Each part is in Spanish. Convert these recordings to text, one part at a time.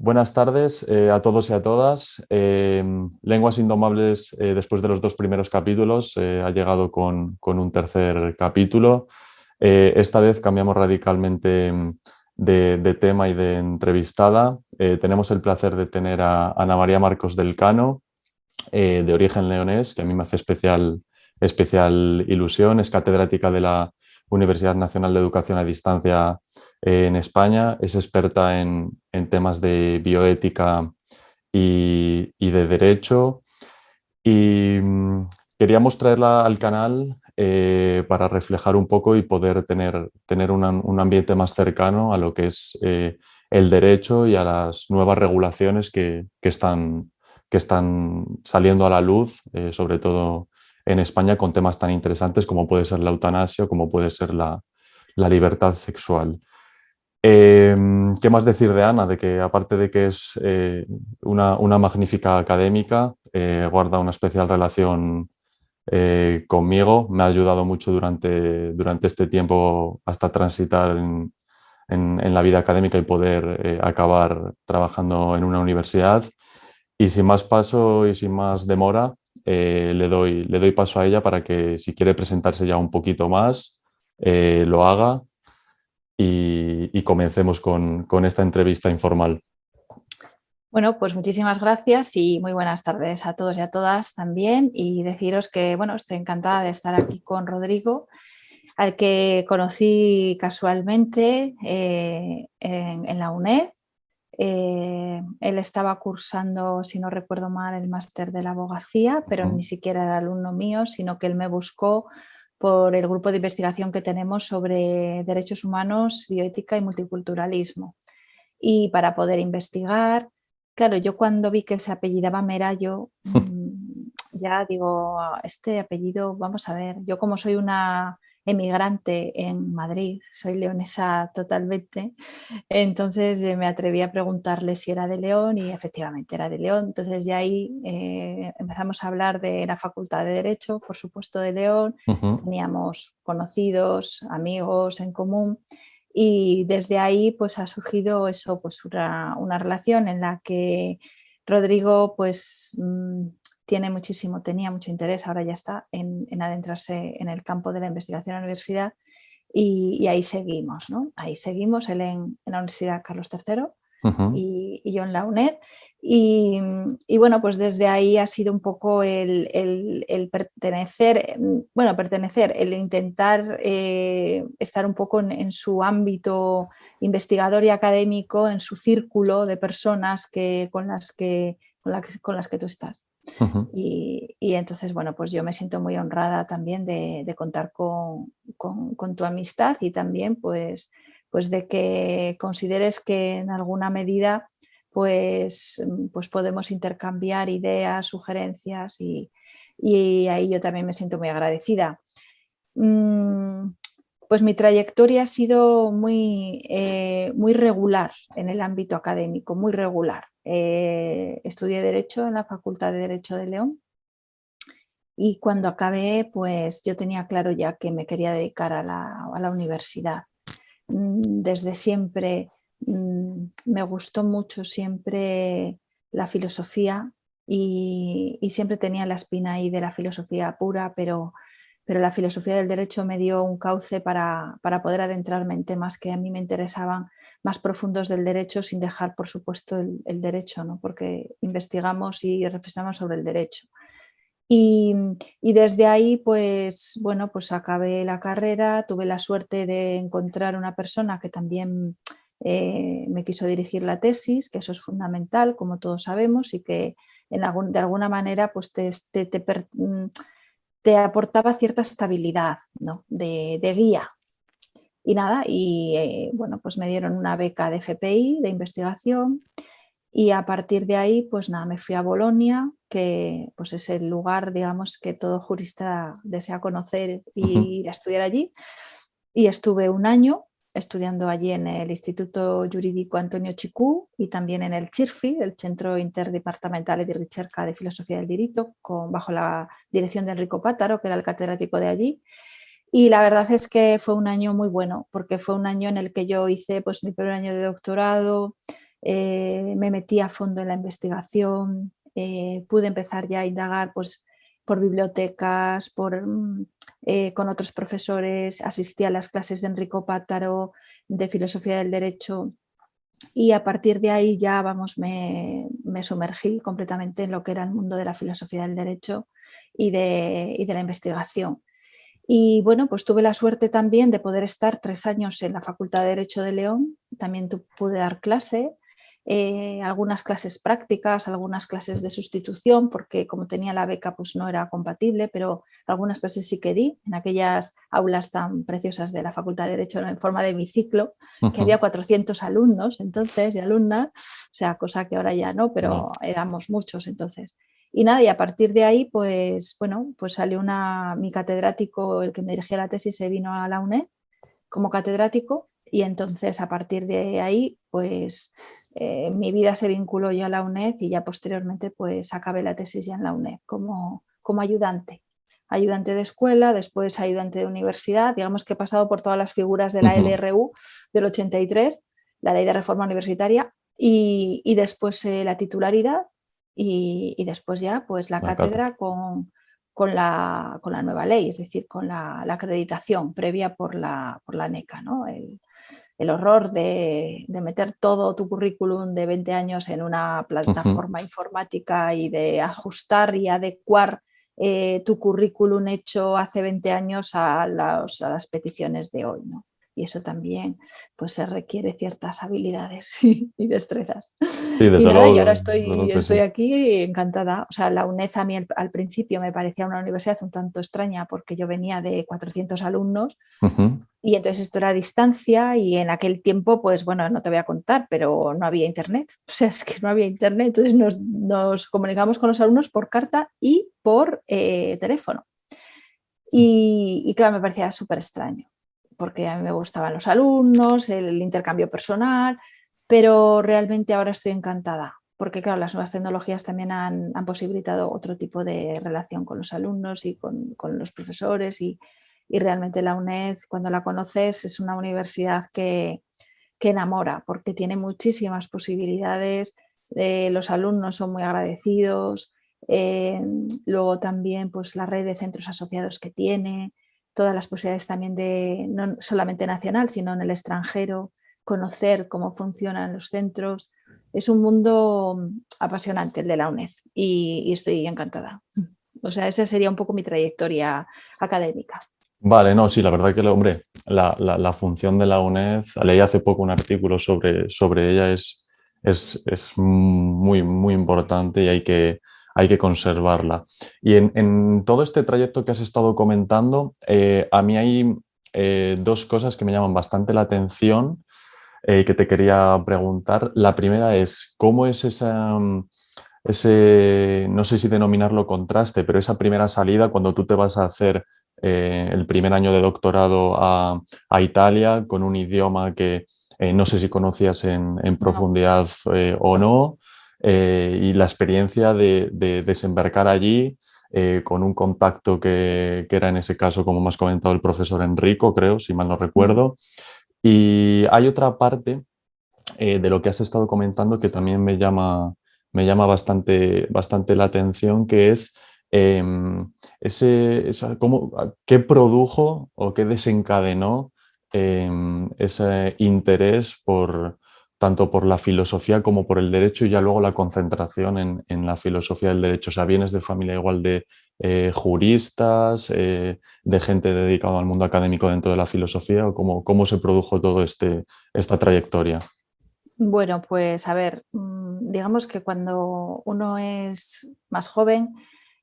Buenas tardes a todos y a todas. Lenguas Indomables, después de los dos primeros capítulos, ha llegado con un tercer capítulo. Esta vez cambiamos radicalmente de tema y de entrevistada. Tenemos el placer de tener a Ana María Marcos del Cano, de origen leonés, que a mí me hace especial ilusión. Es catedrática de la Universidad Nacional de Educación a Distancia en España. Es experta en temas de bioética y de derecho. Y queríamos traerla al canal para reflejar un poco y poder tener un ambiente más cercano a lo que es el derecho y a las nuevas regulaciones que están saliendo a la luz, sobre todo en España, con temas tan interesantes como puede ser la eutanasia, como puede ser la libertad sexual. ¿Qué más decir de Ana? De que aparte de que es una magnífica académica, guarda una especial relación conmigo, me ha ayudado mucho durante este tiempo hasta transitar en la vida académica y poder acabar trabajando en una universidad. Y sin más paso y sin más demora, le doy paso a ella para que si quiere presentarse ya un poquito más, lo haga y comencemos con esta entrevista informal. Bueno, pues muchísimas gracias y muy buenas tardes a todos y a todas también. Y deciros que, bueno, estoy encantada de estar aquí con Rodrigo, al que conocí casualmente en la UNED. Él estaba cursando, si no recuerdo mal, el máster de la abogacía, pero ni siquiera era alumno mío, sino que él me buscó por el grupo de investigación que tenemos sobre derechos humanos, bioética y multiculturalismo. Y para poder investigar, claro, yo cuando vi que se apellidaba Merayo, ya digo, este apellido, vamos a ver, yo como soy una emigrante en Madrid, soy leonesa totalmente, entonces me atreví a preguntarle si era de León y efectivamente era de León. Entonces ya ahí empezamos a hablar de la Facultad de Derecho, por supuesto de León, teníamos conocidos, amigos en común y desde ahí pues ha surgido eso, pues una relación en la que Rodrigo pues tenía mucho interés, ahora ya está en adentrarse en el campo de la investigación en la universidad y ahí seguimos, ¿no? Ahí seguimos, él en la Universidad Carlos III y yo en la UNED. Y bueno, pues desde ahí ha sido un poco el pertenecer, bueno, pertenecer, el intentar estar un poco en su ámbito investigador y académico, en su círculo de personas con las que tú estás. Y entonces, bueno, pues yo me siento muy honrada también de contar con tu amistad y también pues de que consideres que en alguna medida pues podemos intercambiar ideas, sugerencias y ahí yo también me siento muy agradecida. Pues mi trayectoria ha sido muy regular en el ámbito académico, muy regular. Estudié Derecho en la Facultad de Derecho de León y cuando acabé, pues yo tenía claro ya que me quería dedicar a la universidad. Desde siempre me gustó mucho siempre la filosofía y siempre tenía la espina ahí de la filosofía pura, pero la filosofía del derecho me dio un cauce para poder adentrarme en temas que a mí me interesaban más profundos del derecho sin dejar, por supuesto, el derecho, ¿no? Porque investigamos y reflexionamos sobre el derecho. Y desde ahí, pues bueno, pues acabé la carrera, tuve la suerte de encontrar una persona que también me quiso dirigir la tesis, que eso es fundamental, como todos sabemos, y que de alguna manera pues te aportaba cierta estabilidad, ¿no? de guía. Y nada, bueno, pues me dieron una beca de FPI, de investigación, y a partir de ahí, pues nada, me fui a Bolonia, que pues es el lugar, digamos, que todo jurista desea conocer y ir a estudiar allí. Y estuve un año estudiando allí en el Instituto Jurídico Antonio Chicú y también en el CIRFI, el Centro Interdepartamentale di Ricerca de Filosofía del Diritto, bajo la dirección de Enrico Pátaro, que era el catedrático de allí. Y la verdad es que fue un año muy bueno, porque fue un año en el que yo hice pues, mi primer año de doctorado, me metí a fondo en la investigación, pude empezar ya a indagar pues, por bibliotecas, con otros profesores, asistí a las clases de Enrico Pátaro de Filosofía del Derecho y a partir de ahí ya, vamos, me sumergí completamente en lo que era el mundo de la filosofía del derecho y de la investigación. Y bueno, pues tuve la suerte también de poder estar 3 años en la Facultad de Derecho de León, también pude dar clase, algunas clases prácticas, algunas clases de sustitución, porque como tenía la beca pues no era compatible, pero algunas clases sí que di en aquellas aulas tan preciosas de la Facultad de Derecho en forma de hemiciclo, que había 400 alumnos entonces y alumnas, o sea, cosa que ahora ya no, pero No. éramos muchos entonces. Y nada, y a partir de ahí, pues bueno, pues salió mi catedrático, el que me dirigía la tesis, se vino a la UNED como catedrático y entonces a partir de ahí, pues mi vida se vinculó ya a la UNED y ya posteriormente pues acabé la tesis ya en la UNED como ayudante. Ayudante de escuela, después ayudante de universidad, digamos que he pasado por todas las figuras de la LRU del 83, la Ley de Reforma Universitaria, y después la titularidad y después ya pues la La cátedra. cátedra con la nueva ley, es decir, con la acreditación previa por la NECA, ¿no? El horror de meter todo tu currículum de 20 años en una plataforma informática y de ajustar y adecuar tu currículum hecho hace 20 años a las peticiones de hoy, ¿no? Y eso también pues, se requiere ciertas habilidades y destrezas. Sí, Y desde nada, y ahora luego, desde estoy, luego que estoy sí. aquí encantada. O sea, la UNED a mí al principio me parecía una universidad un tanto extraña porque yo venía de 400 alumnos Ujú. y entonces esto era a distancia y en aquel tiempo, pues bueno, no te voy a contar, pero no había internet. O sea, es que no había internet. Entonces nos comunicamos con los alumnos por carta y por teléfono. Y claro, me parecía súper extraño, porque a mí me gustaban los alumnos, el intercambio personal, pero realmente ahora estoy encantada, porque claro, las nuevas tecnologías también han posibilitado otro tipo de relación con los alumnos y con los profesores y realmente la UNED, cuando la conoces, es una universidad que enamora, porque tiene muchísimas posibilidades, los alumnos son muy agradecidos, luego también pues, la red de centros asociados que tiene, todas las posibilidades también de, no solamente nacional, sino en el extranjero, conocer cómo funcionan los centros. Es un mundo apasionante el de la UNED y estoy encantada. O sea, esa sería un poco mi trayectoria académica. Vale, no, sí, la verdad que, hombre, la función de la UNED, leí hace poco un artículo sobre ella, es muy, muy importante y hay que conservarla. Y en todo este trayecto que has estado comentando, a mí hay dos cosas que me llaman bastante la atención que te quería preguntar. La primera es, ¿cómo es ese, no sé si denominarlo contraste, pero esa primera salida cuando tú te vas a hacer el primer año de doctorado a Italia con un idioma que no sé si conocías en No. profundidad o no, y la experiencia de desembarcar allí con un contacto que era en ese caso, como me has comentado, el profesor Enrico, creo, si mal no Mm. recuerdo. Y hay otra parte de lo que has estado comentando que también me llama bastante, bastante la atención, que es qué produjo o qué desencadenó ese interés por tanto por la filosofía como por el derecho y ya luego la concentración en la filosofía del derecho. O sea, vienes de familia igual de juristas, de gente dedicada al mundo académico dentro de la filosofía, o cómo se produjo todo esta trayectoria. Bueno, pues a ver, digamos que cuando uno es más joven,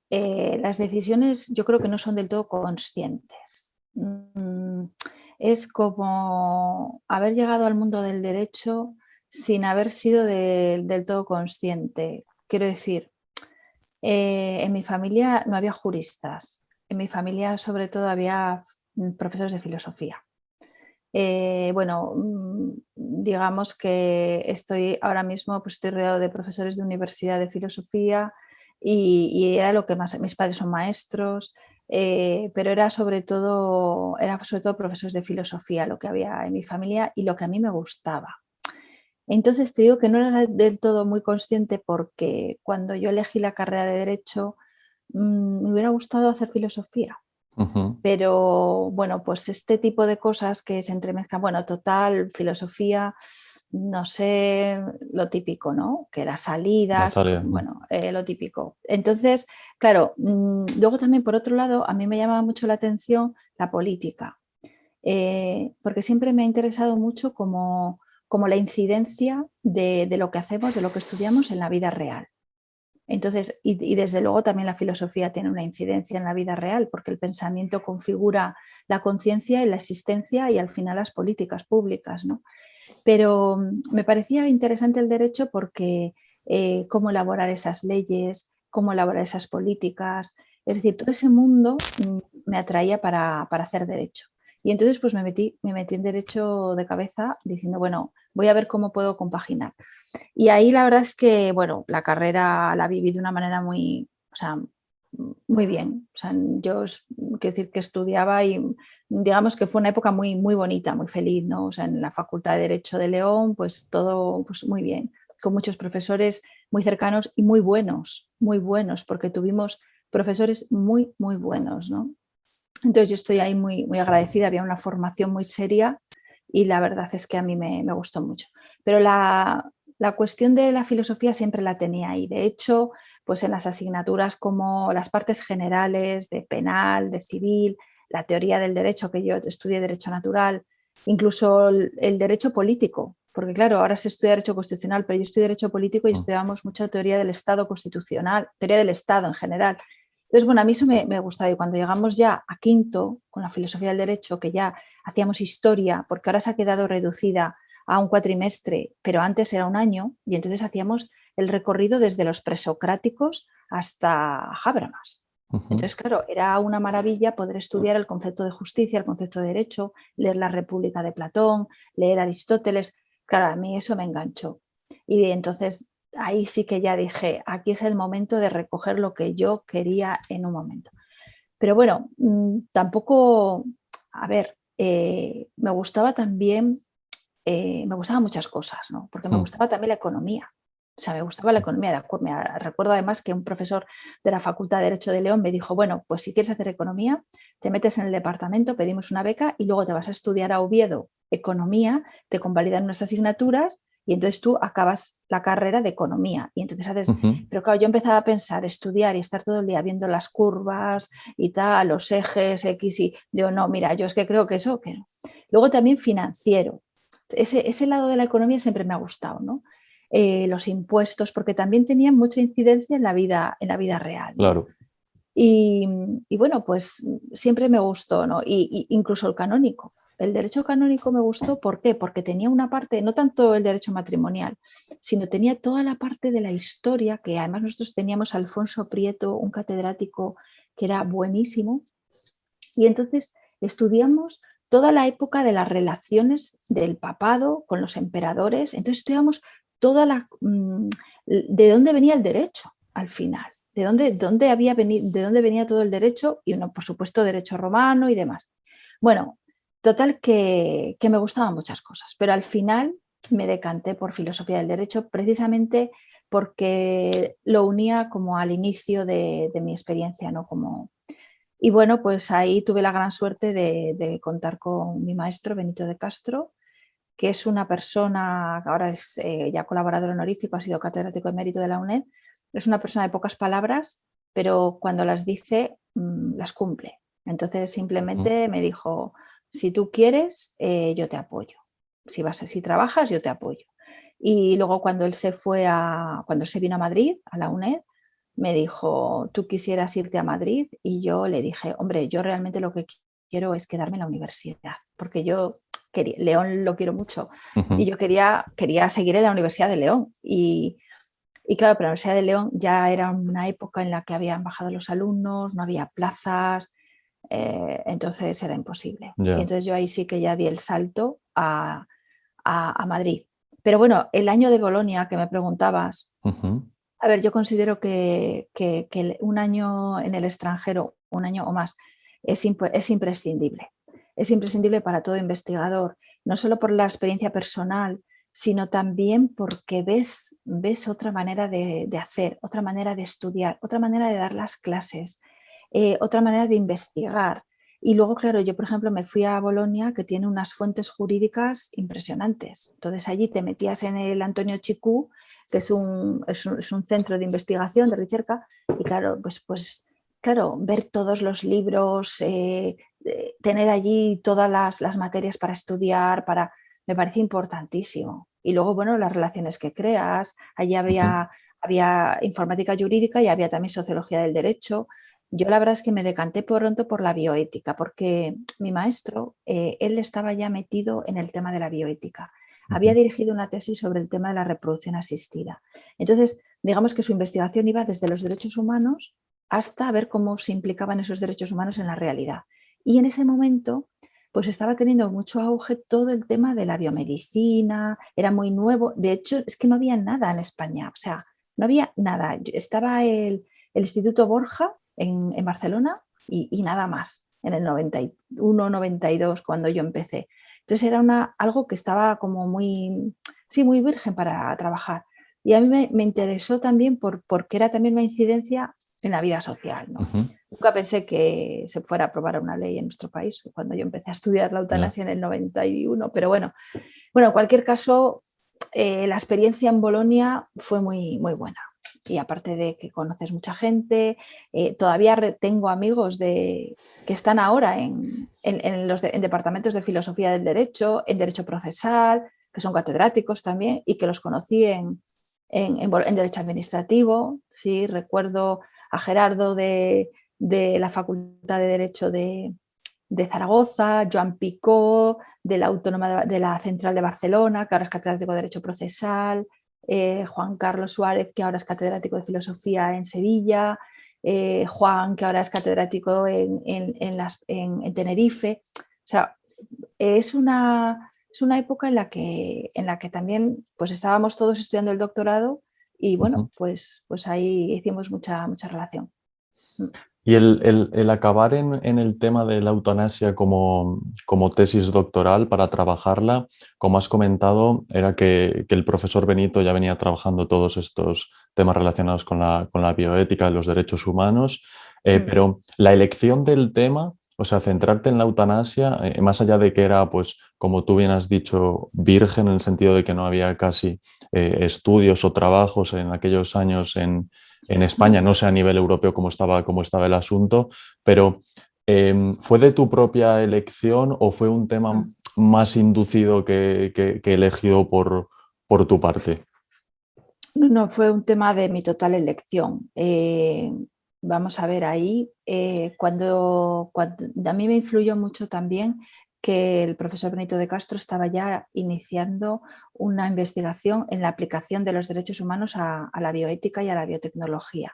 las decisiones yo creo que no son del todo conscientes. Es como haber llegado al mundo del derecho sin haber sido del todo consciente. Quiero decir, en mi familia no había juristas, en mi familia sobre todo había profesores de filosofía. Bueno, digamos que estoy ahora mismo, pues estoy rodeado de profesores de universidad de filosofía y era lo que más, mis padres son maestros, pero era sobre todo profesores de filosofía lo que había en mi familia y lo que a mí me gustaba. Entonces te digo que no era del todo muy consciente porque cuando yo elegí la carrera de Derecho me hubiera gustado hacer filosofía. Ujú. Pero bueno, pues este tipo de cosas que se entremezclan, bueno, total, filosofía, no sé, lo típico, ¿no? Que las La salidas, salida. bueno, lo típico. Entonces, claro, luego también por otro lado, a mí me llamaba mucho la atención la política, porque siempre me ha interesado mucho como la incidencia de lo que hacemos, de lo que estudiamos en la vida real. Entonces, y desde luego también la filosofía tiene una incidencia en la vida real, porque el pensamiento configura la conciencia y la existencia y al final las políticas públicas, ¿no? Pero me parecía interesante el derecho porque cómo elaborar esas leyes, cómo elaborar esas políticas, es decir, todo ese mundo me atraía para hacer derecho. Y entonces pues me metí en derecho de cabeza diciendo, bueno, voy a ver cómo puedo compaginar. Y ahí la verdad es que, bueno, la carrera la viví de una manera muy, o sea, muy bien. O sea, quiero decir que estudiaba y digamos que fue una época muy, muy bonita, muy feliz, ¿no? O sea, en la Facultad de Derecho de León, pues todo pues muy bien, con muchos profesores muy cercanos y muy buenos, porque tuvimos profesores muy, muy buenos, ¿no? Entonces yo estoy ahí muy, muy agradecida, había una formación muy seria y la verdad es que a mí me gustó mucho. Pero la cuestión de la filosofía siempre la tenía ahí. De hecho, pues en las asignaturas como las partes generales de penal, de civil, la teoría del derecho, que yo estudié derecho natural, incluso el derecho político, porque claro, ahora se estudia derecho constitucional, pero yo estudié derecho político y estudiamos mucho teoría del Estado constitucional, teoría del Estado en general. Entonces, bueno, a mí eso me gustaba y cuando llegamos ya a quinto con la filosofía del derecho, que ya hacíamos historia, porque ahora se ha quedado reducida a un cuatrimestre, pero antes era un año, y entonces hacíamos el recorrido desde los presocráticos hasta Habermas. Ujú. Entonces, claro, era una maravilla poder estudiar el concepto de justicia, el concepto de derecho, leer la República de Platón, leer Aristóteles. Claro, a mí eso me enganchó. Y entonces ahí sí que ya dije, aquí es el momento de recoger lo que yo quería en un momento. Pero bueno, tampoco, a ver, me gustaba también, me gustaban muchas cosas, ¿no? Porque me Mm. gustaba también la economía. O sea, me gustaba la economía. Recuerdo además que un profesor de la Facultad de Derecho de León me dijo, bueno, pues si quieres hacer economía, te metes en el departamento, pedimos una beca y luego te vas a estudiar a Oviedo economía, te convalidan unas asignaturas y entonces tú acabas la carrera de economía. Y entonces haces, Ujú. pero claro, yo empezaba a pensar, estudiar y estar todo el día viendo las curvas y tal, los ejes X y yo no, mira, yo es que creo que eso, que no. Luego también financiero. Ese lado de la economía siempre me ha gustado, ¿no? Los impuestos, porque también tenían mucha incidencia en la vida real, ¿no? Claro. Y, y bueno, pues siempre me gustó, ¿no? Incluso el canónico. El derecho canónico me gustó, ¿por qué? Porque tenía una parte, no tanto el derecho matrimonial, sino tenía toda la parte de la historia, que además nosotros teníamos a Alfonso Prieto, un catedrático que era buenísimo, y entonces estudiamos toda la época de las relaciones del papado con los emperadores, entonces estudiamos toda de dónde venía el derecho al final, de dónde venía todo el derecho y, por supuesto, derecho romano y demás. Bueno, total que me gustaban muchas cosas, pero al final me decanté por filosofía del derecho precisamente porque lo unía como al inicio de mi experiencia, ¿no? Y bueno, pues ahí tuve la gran suerte de contar con mi maestro Benito de Castro, que es una persona que ahora es ya colaborador honorífico, ha sido catedrático emérito de la UNED. Es una persona de pocas palabras, pero cuando las dice, las cumple. Entonces Ujú. simplemente me dijo, si tú quieres, yo te apoyo. Si trabajas, yo te apoyo. Y luego cuando él se vino a Madrid, a la UNED, me dijo, ¿tú quisieras irte a Madrid? Y yo le dije, hombre, yo realmente lo que quiero es quedarme en la universidad, porque yo León lo quiero mucho y Ujú. yo quería seguir en la Universidad de León. Y claro, pero la Universidad de León ya era una época en la que habían bajado los alumnos, no había plazas, entonces era imposible. Y Ya. entonces yo ahí sí que ya di el salto a Madrid. Pero bueno, el año de Bolonia que me preguntabas, Ujú. a ver, yo considero que un año en el extranjero, un año o más, es imprescindible. Es imprescindible para todo investigador, no solo por la experiencia personal, sino también porque ves otra manera de hacer, otra manera de estudiar, otra manera de dar las clases, otra manera de investigar. Y luego, claro, yo por ejemplo me fui a Bolonia, que tiene unas fuentes jurídicas impresionantes. Entonces allí te metías en el Antonio Chicú, que es un centro de investigación, de recerca, y claro, pues claro, ver todos los libros, tener allí todas las materias para estudiar, me parece importantísimo. Y luego, bueno, las relaciones que creas, allí había informática jurídica y había también sociología del derecho. Yo la verdad es que me decanté pronto por la bioética, porque mi maestro, él estaba ya metido en el tema de la bioética. Había dirigido una tesis sobre el tema de la reproducción asistida. Entonces, digamos que su investigación iba desde los derechos humanos hasta ver cómo se implicaban esos derechos humanos en la realidad. Y en ese momento, pues estaba teniendo mucho auge todo el tema de la biomedicina, era muy nuevo. De hecho, es que no había nada en España, o sea, no había nada. Estaba el Instituto Borja en Barcelona y nada más, en el 91, 92, cuando yo empecé. Entonces era algo que estaba como muy, sí, muy virgen para trabajar. Y a mí me interesó también porque era también una incidencia en la vida social, ¿no? Nunca pensé que se fuera a aprobar una ley en nuestro país cuando yo empecé a estudiar la eutanasia en el 91, pero bueno, en cualquier caso, la experiencia en Bolonia fue muy, muy buena. Y aparte de que conoces mucha gente, todavía tengo amigos que están ahora en departamentos de filosofía del derecho, en derecho procesal, que son catedráticos también y que los conocí en derecho administrativo. Sí, recuerdo a Gerardo de la Facultad de Derecho de Zaragoza, Joan Picó, de la Autónoma de la Central de Barcelona, que ahora es catedrático de Derecho Procesal, Juan Carlos Suárez, que ahora es catedrático de Filosofía en Sevilla, Juan, que ahora es catedrático en Tenerife. O sea, es una época en la que también pues, estábamos todos estudiando el doctorado y bueno, pues ahí hicimos mucha relación. Y el acabar en el tema de la eutanasia como tesis doctoral para trabajarla, como has comentado, era que el profesor Benito ya venía trabajando todos estos temas relacionados con la bioética y los derechos humanos, pero la elección del tema, o sea, centrarte en la eutanasia, más allá de que era, pues, como tú bien has dicho, virgen en el sentido de que no había casi estudios o trabajos en aquellos años en España, no sé a nivel europeo cómo estaba el asunto, pero ¿fue de tu propia elección o fue un tema más inducido que elegido por tu parte? No, fue un tema de mi total elección. Vamos a ver ahí, cuando a mí me influyó mucho también que el profesor Benito de Castro estaba ya iniciando una investigación en la aplicación de los derechos humanos a la bioética y a la biotecnología.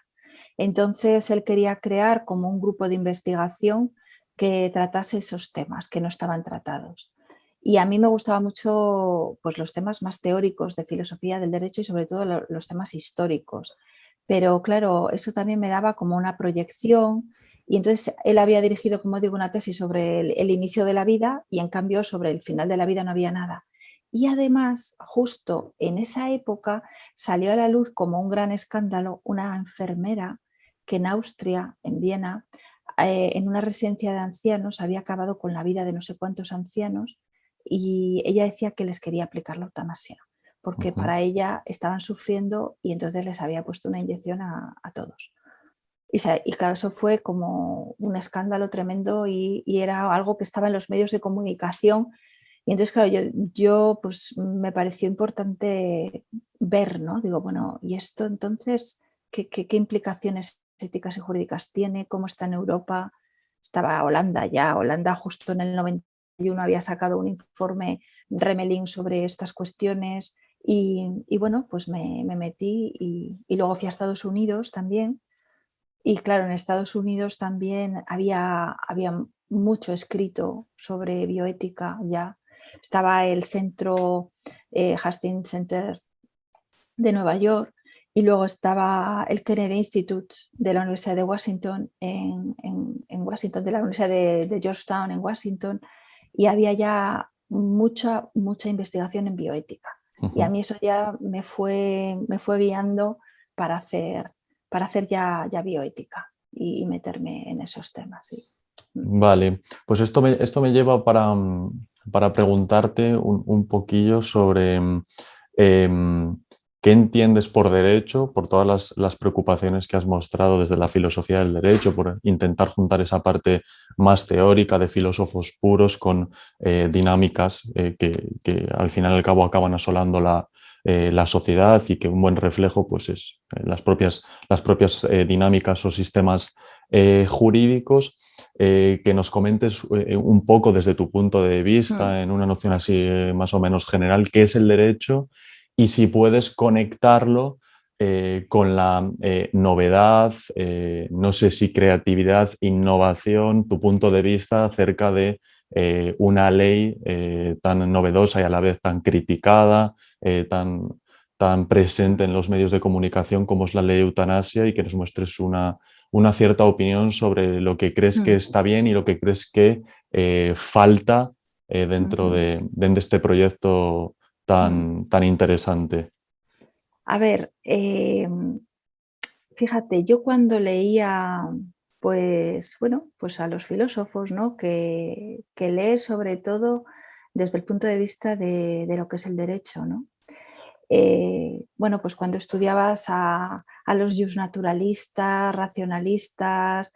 Entonces, él quería crear como un grupo de investigación que tratase esos temas que no estaban tratados. Y a mí me gustaban mucho pues, los temas más teóricos de filosofía del derecho y sobre todo los temas históricos. Pero claro, eso también me daba como una proyección y entonces él había dirigido, como digo, una tesis sobre el inicio de la vida y en cambio sobre el final de la vida no había nada. Y además, justo en esa época salió a la luz como un gran escándalo una enfermera que en Austria, en Viena, en una residencia de ancianos había acabado con la vida de no sé cuántos ancianos y ella decía que les quería aplicar la eutanasia porque para ella estaban sufriendo y entonces les había puesto una inyección a todos. Y claro, eso fue como un escándalo tremendo y era algo que estaba en los medios de comunicación. Y entonces, claro, yo pues me pareció importante ver, ¿no? Digo, bueno, ¿y esto entonces qué implicaciones éticas y jurídicas tiene? ¿Cómo está en Europa? Estaba Holanda justo en el 91 había sacado un informe Remelín sobre estas cuestiones y bueno, pues me metí y luego fui a Estados Unidos también. Y claro, en Estados Unidos también había mucho escrito sobre bioética ya. Estaba el centro Hastings Center de Nueva York y luego estaba el Kennedy Institute de la Universidad de Washington en Washington, de la Universidad de Georgetown en Washington y había ya mucha investigación en bioética. Y a mí eso ya me fue guiando para hacer ya bioética y meterme en esos temas. Sí. Vale, pues esto me lleva para preguntarte un poquillo sobre em, qué entiendes por derecho, por todas las preocupaciones que has mostrado desde la filosofía del derecho, por intentar juntar esa parte más teórica de filósofos puros con dinámicas que al final y al cabo acaban asolando la sociedad, y que un buen reflejo pues es las propias dinámicas o sistemas jurídicos. Que nos comentes un poco desde tu punto de vista, en una noción así más o menos general, qué es el derecho, y si puedes conectarlo con la novedad, no sé si creatividad, innovación, tu punto de vista acerca de una ley tan novedosa y a la vez tan criticada, tan presente en los medios de comunicación como es la ley de eutanasia, y que nos muestres una cierta opinión sobre lo que crees que está bien y lo que crees que falta dentro de este proyecto tan interesante. A ver, fíjate, yo cuando leía, pues bueno, pues a los filósofos, ¿no? Que lee sobre todo desde el punto de vista de lo que es el derecho, ¿no? Bueno, pues cuando estudiabas a los justnaturalistas, racionalistas,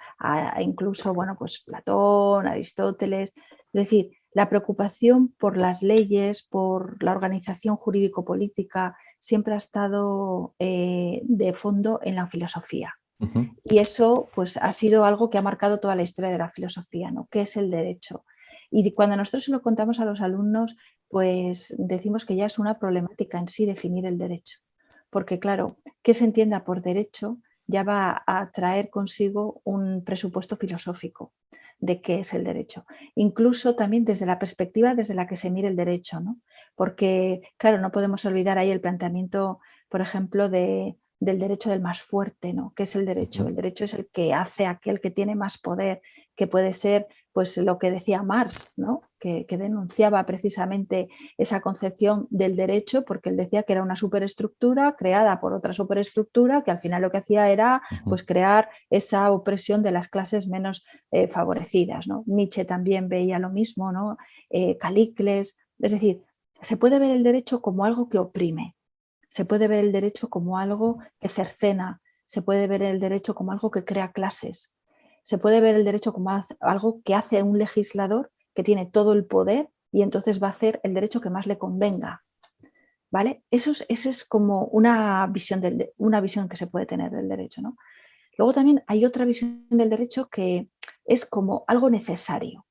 incluso, bueno, pues Platón, Aristóteles, es decir, la preocupación por las leyes, por la organización jurídico-política, siempre ha estado de fondo en la filosofía. Ujú. Y eso pues ha sido algo que ha marcado toda la historia de la filosofía, ¿no? ¿Qué es el derecho? Y cuando nosotros se lo contamos a los alumnos, pues decimos que ya es una problemática en sí definir el derecho. Porque claro, que se entienda por derecho ya va a traer consigo un presupuesto filosófico de qué es el derecho. Incluso también desde la perspectiva desde la que se mire el derecho, ¿no? Porque, claro, no podemos olvidar ahí el planteamiento, por ejemplo, del derecho del más fuerte, ¿no? ¿Qué es el derecho? Ujú. El derecho es el que hace aquel que tiene más poder, que puede ser pues lo que decía Marx, ¿no? Que denunciaba precisamente esa concepción del derecho, porque él decía que era una superestructura creada por otra superestructura que al final lo que hacía era Ujú. pues crear esa opresión de las clases menos favorecidas, ¿no? Nietzsche también veía lo mismo, ¿no? Calicles, es decir, se puede ver el derecho como algo que oprime, se puede ver el derecho como algo que cercena, se puede ver el derecho como algo que crea clases, se puede ver el derecho como algo que hace un legislador que tiene todo el poder y entonces va a hacer el derecho que más le convenga. ¿Vale? Eso es como una visión, una visión que se puede tener del derecho, ¿no? Luego también hay otra visión del derecho que es como Ujú. algo necesario,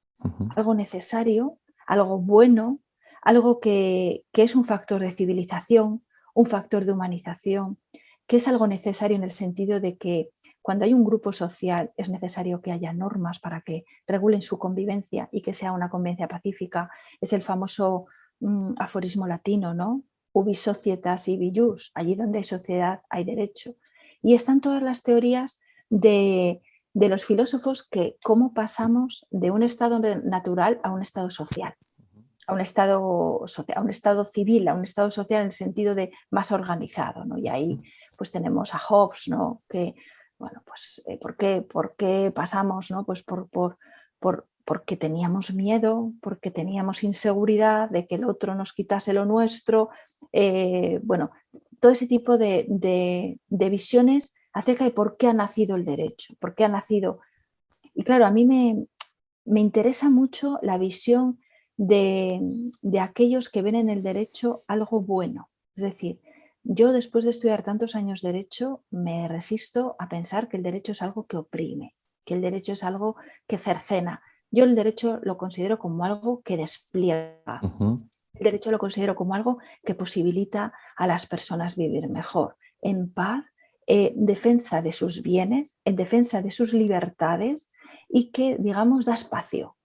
algo bueno, algo que es un factor de civilización, un factor de humanización, que es algo necesario en el sentido de que cuando hay un grupo social es necesario que haya normas para que regulen su convivencia y que sea una convivencia pacífica. Es el famoso aforismo latino, ¿no? Ubi societas ibi jus, allí donde hay sociedad hay derecho. Y están todas las teorías de los filósofos que cómo pasamos de un estado natural a un estado social, a un estado civil, a un estado social en el sentido de más organizado, ¿no? Y ahí pues tenemos a Hobbes, ¿no? Que, bueno, pues ¿por qué pasamos, ¿no? Pues porque teníamos miedo, porque teníamos inseguridad de que el otro nos quitase lo nuestro, bueno, todo ese tipo de visiones acerca de por qué ha nacido el derecho, por qué ha nacido. Y claro, a mí me interesa mucho la visión de aquellos que ven en el derecho algo bueno. Es decir, yo después de estudiar tantos años derecho, me resisto a pensar que el derecho es algo que oprime, que el derecho es algo que cercena. Yo el derecho lo considero como algo que despliega. Ujú. El derecho lo considero como algo que posibilita a las personas vivir mejor, en paz, en defensa de sus bienes, en defensa de sus libertades y que, digamos, da espacio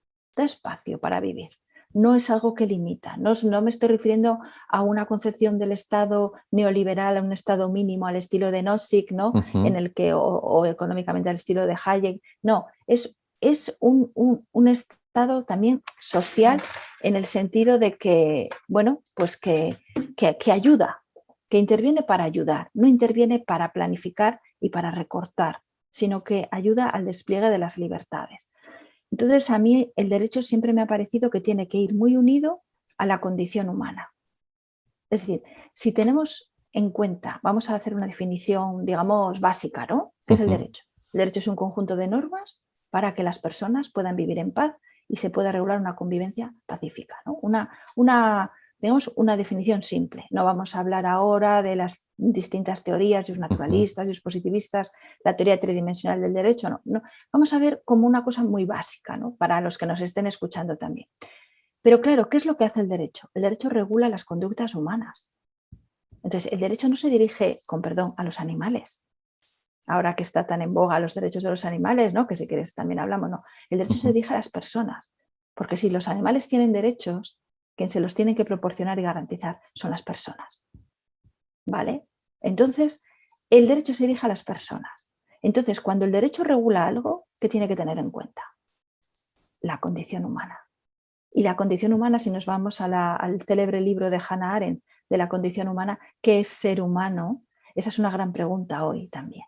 para vivir. No es algo que limita. No me estoy refiriendo a una concepción del Estado neoliberal, a un Estado mínimo al estilo de Nozick, ¿no? En Ujú. el que, o económicamente al estilo de Hayek. No, es un Estado también social en el sentido de que, bueno, pues que que ayuda, que interviene para ayudar, no interviene para planificar y para recortar, sino que ayuda al despliegue de las libertades. Entonces, a mí el derecho siempre me ha parecido que tiene que ir muy unido a la condición humana. Es decir, si tenemos en cuenta, vamos a hacer una definición, digamos, básica, ¿no? ¿Qué es el derecho? El derecho es un conjunto de normas para que las personas puedan vivir en paz y se pueda regular una convivencia pacífica, ¿no? Digamos, una definición simple. No vamos a hablar ahora de las distintas teorías, los naturalistas, los positivistas, la teoría tridimensional del derecho, no. Vamos a ver como una cosa muy básica, ¿no? Para los que nos estén escuchando también. Pero claro, ¿qué es lo que hace el derecho? El derecho regula las conductas humanas. Entonces, el derecho no se dirige, con perdón, a los animales. Ahora que está tan en boga los derechos de los animales, ¿no? Que si quieres también hablamos, no. El derecho se dirige a las personas. Porque si los animales tienen derechos, quien se los tiene que proporcionar y garantizar son las personas. ¿Vale? Entonces, el derecho se dirige a las personas. Entonces, cuando el derecho regula algo, ¿qué tiene que tener en cuenta? La condición humana. Y la condición humana, si nos vamos al célebre libro de Hannah Arendt, de la condición humana, ¿qué es ser humano? Esa es una gran pregunta hoy también.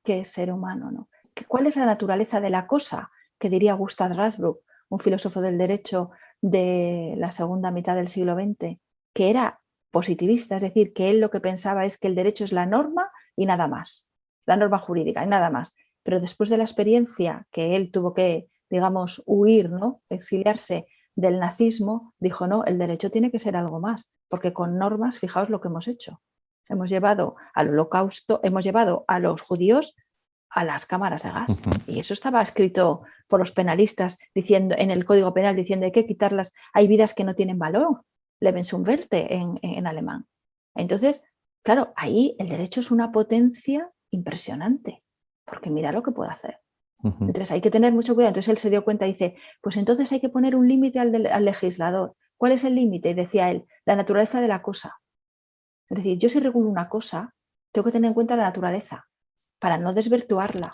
¿Qué es ser humano? ¿No? ¿Cuál es la naturaleza de la cosa? Que diría Gustav Radbruch, un filósofo del derecho de la segunda mitad del siglo XX, que era positivista, es decir, que él lo que pensaba es que el derecho es la norma y nada más, la norma jurídica y nada más. Pero después de la experiencia que él tuvo que, digamos, huir, ¿no? Exiliarse del nazismo, dijo, no, el derecho tiene que ser algo más, porque con normas, fijaos lo que hemos hecho. Hemos llevado al holocausto, hemos llevado a los judíos a las cámaras de gas. Y eso estaba escrito por los penalistas diciendo, en el Código Penal diciendo hay que quitarlas, hay vidas que no tienen valor, Lebenswerte en alemán. Entonces, claro, ahí el derecho es una potencia impresionante, porque mira lo que puede hacer. Entonces hay que tener mucho cuidado. Entonces él se dio cuenta y dice, pues entonces hay que poner un límite al legislador. ¿Cuál es el límite? Decía él, la naturaleza de la cosa. Es decir, yo si regulo una cosa, tengo que tener en cuenta la naturaleza, para no desvirtuarla,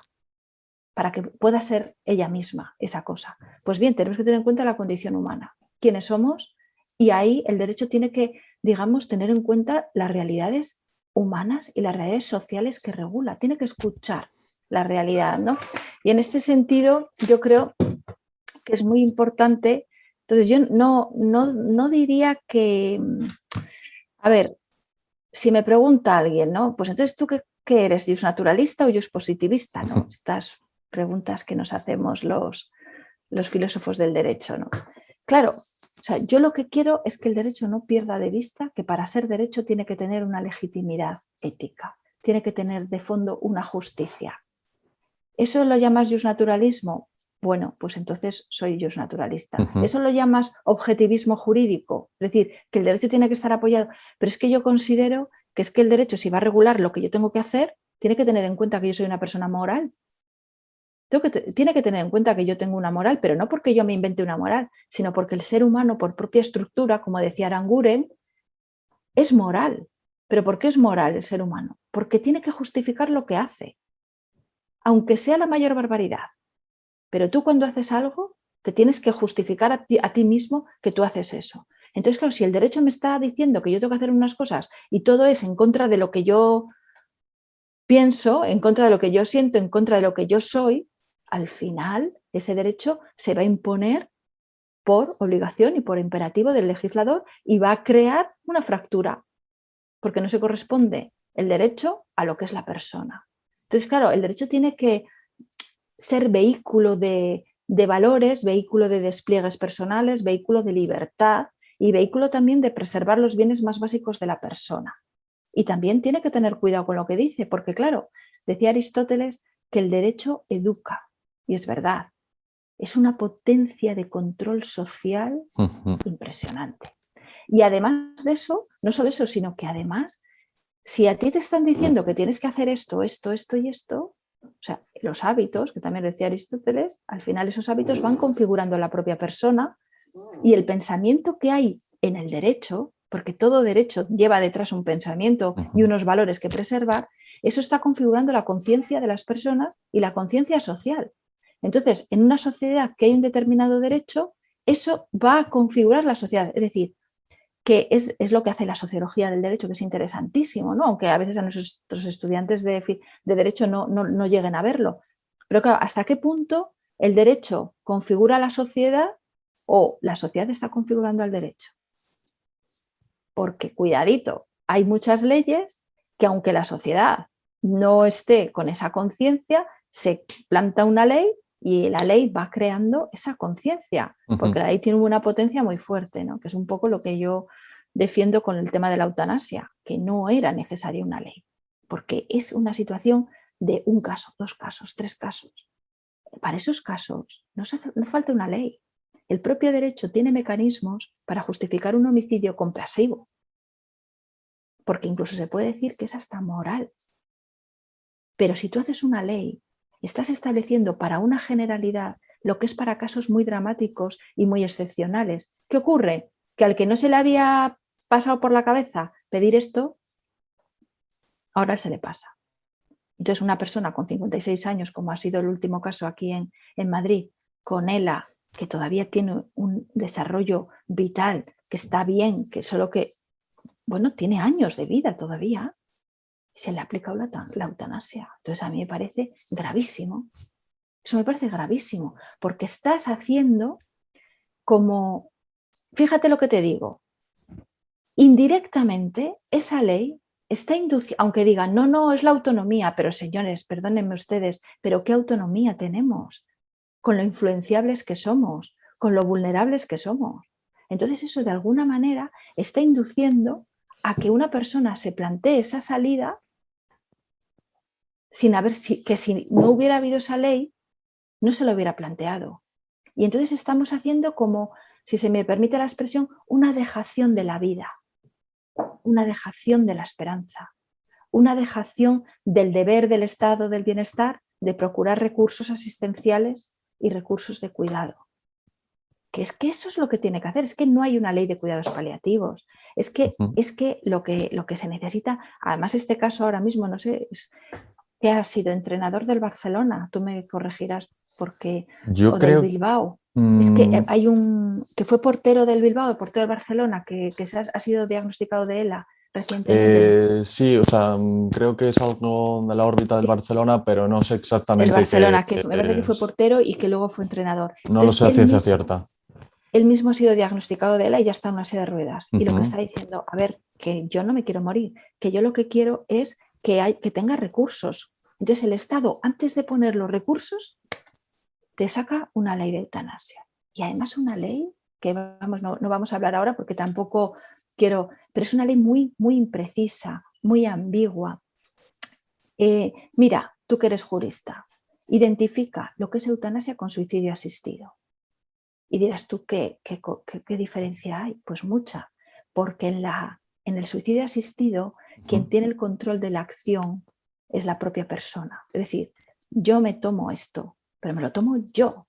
para que pueda ser ella misma esa cosa. Pues bien, tenemos que tener en cuenta la condición humana, quiénes somos, y ahí el derecho tiene que, digamos, tener en cuenta las realidades humanas y las realidades sociales que regula, tiene que escuchar la realidad, ¿no? Y en este sentido, yo creo que es muy importante. Entonces, yo no diría que, a ver, si me pregunta alguien, ¿no? Pues entonces tú qué eres, ¿yo naturalista o yo positivista? ¿No? Estas preguntas que nos hacemos los filósofos del derecho, ¿no? Claro, o sea, yo lo que quiero es que el derecho no pierda de vista que para ser derecho tiene que tener una legitimidad ética, tiene que tener de fondo una justicia. ¿Eso lo llamas justnaturalismo? Bueno, pues entonces soy justnaturalista. ¿Eso lo llamas objetivismo jurídico? Es decir, que el derecho tiene que estar apoyado. Pero es que yo considero que es que el derecho, si va a regular lo que yo tengo que hacer, tiene que tener en cuenta que yo soy una persona moral. Tiene que tener en cuenta que yo tengo una moral, pero no porque yo me invente una moral, sino porque el ser humano, por propia estructura, como decía Aranguren, es moral. ¿Pero por qué es moral el ser humano? Porque tiene que justificar lo que hace, aunque sea la mayor barbaridad. Pero tú cuando haces algo, te tienes que justificar a ti mismo que tú haces eso. Entonces, claro, si el derecho me está diciendo que yo tengo que hacer unas cosas y todo es en contra de lo que yo pienso, en contra de lo que yo siento, en contra de lo que yo soy, al final ese derecho se va a imponer por obligación y por imperativo del legislador y va a crear una fractura, porque no se corresponde el derecho a lo que es la persona. Entonces, claro, el derecho tiene que ser vehículo de valores, vehículo de despliegues personales, vehículo de libertad y vehículo también de preservar los bienes más básicos de la persona. Y también tiene que tener cuidado con lo que dice, porque claro, decía Aristóteles que el derecho educa, y es verdad, es una potencia de control social impresionante. Y además de eso, no solo eso, sino que además, si a ti te están diciendo que tienes que hacer esto, esto, esto y esto, o sea, los hábitos, que también decía Aristóteles, al final esos hábitos van configurando la propia persona y el pensamiento que hay en el derecho, porque todo derecho lleva detrás un pensamiento y unos valores que preservar, eso está configurando la conciencia de las personas y la conciencia social. Entonces, en una sociedad que hay un determinado derecho, eso va a configurar la sociedad. Es decir, que es lo que hace la sociología del derecho, que es interesantísimo, ¿no? Aunque a veces a nuestros estudiantes de derecho no lleguen a verlo. Pero claro, ¿hasta qué punto el derecho configura la sociedad o la sociedad está configurando al derecho? Porque, cuidadito, hay muchas leyes que, aunque la sociedad no esté con esa conciencia, se planta una ley y la ley va creando esa conciencia, porque la ley tiene una potencia muy fuerte, ¿no? Que es un poco lo que yo defiendo con el tema de la eutanasia, que no era necesaria una ley, porque es una situación de un caso, 2 casos, 3 casos. Para esos casos no falta una ley. El propio derecho tiene mecanismos para justificar un homicidio compasivo, porque incluso se puede decir que es hasta moral. Pero si tú haces una ley, estás estableciendo para una generalidad lo que es para casos muy dramáticos y muy excepcionales. ¿Qué ocurre? Que al que no se le había pasado por la cabeza pedir esto, ahora se le pasa. Entonces, una persona con 56 años, como ha sido el último caso aquí en Madrid, con ELA, que todavía tiene un desarrollo vital, que está bien, que solo que, bueno, tiene años de vida todavía, se le ha aplicado la eutanasia. Entonces, a mí me parece gravísimo. Eso me parece gravísimo, porque estás haciendo como, fíjate lo que te digo, indirectamente esa ley está induciendo, aunque digan, no, es la autonomía, pero señores, perdónenme ustedes, pero ¿qué autonomía tenemos? Con lo influenciables que somos, con lo vulnerables que somos. Entonces eso de alguna manera está induciendo a que una persona se plantee esa salida sin haber, que si no hubiera habido esa ley, no se lo hubiera planteado. Y entonces estamos haciendo como, si se me permite la expresión, una dejación de la vida, una dejación de la esperanza, una dejación del deber del Estado del bienestar de procurar recursos asistenciales y recursos de cuidado. Que es que eso es lo que tiene que hacer, es que no hay una ley de cuidados paliativos, es que lo que se necesita, además este caso ahora mismo, no sé, es que ha sido entrenador del Barcelona, tú me corregirás, porque, Yo o del creo... Bilbao. Es que hay que fue portero del Bilbao, portero del Barcelona, que ha sido diagnosticado de ELA recientemente. Sí, o sea, creo que es algo de la órbita del Barcelona, pero no sé Del exactamente qué Barcelona, que me parece que fue es. portero y que luego fue entrenador. No lo Entonces, sé a ciencia cierta. él mismo ha sido diagnosticado de ELA y ya está en una silla de ruedas. Y lo que Uh-huh. está diciendo, a ver, que yo no me quiero morir, que yo lo que quiero es que tenga recursos. Entonces, el Estado, antes de poner los recursos, te saca una ley de eutanasia. Y además una ley que no vamos a hablar ahora porque tampoco quiero, pero es una ley muy, muy imprecisa, muy ambigua. Mira, tú que eres jurista, identifica lo que es eutanasia con suicidio asistido. Y dirás tú, ¿qué diferencia hay? Pues mucha, porque en el suicidio asistido, quien tiene el control de la acción es la propia persona. Es decir, yo me tomo esto, pero me lo tomo yo.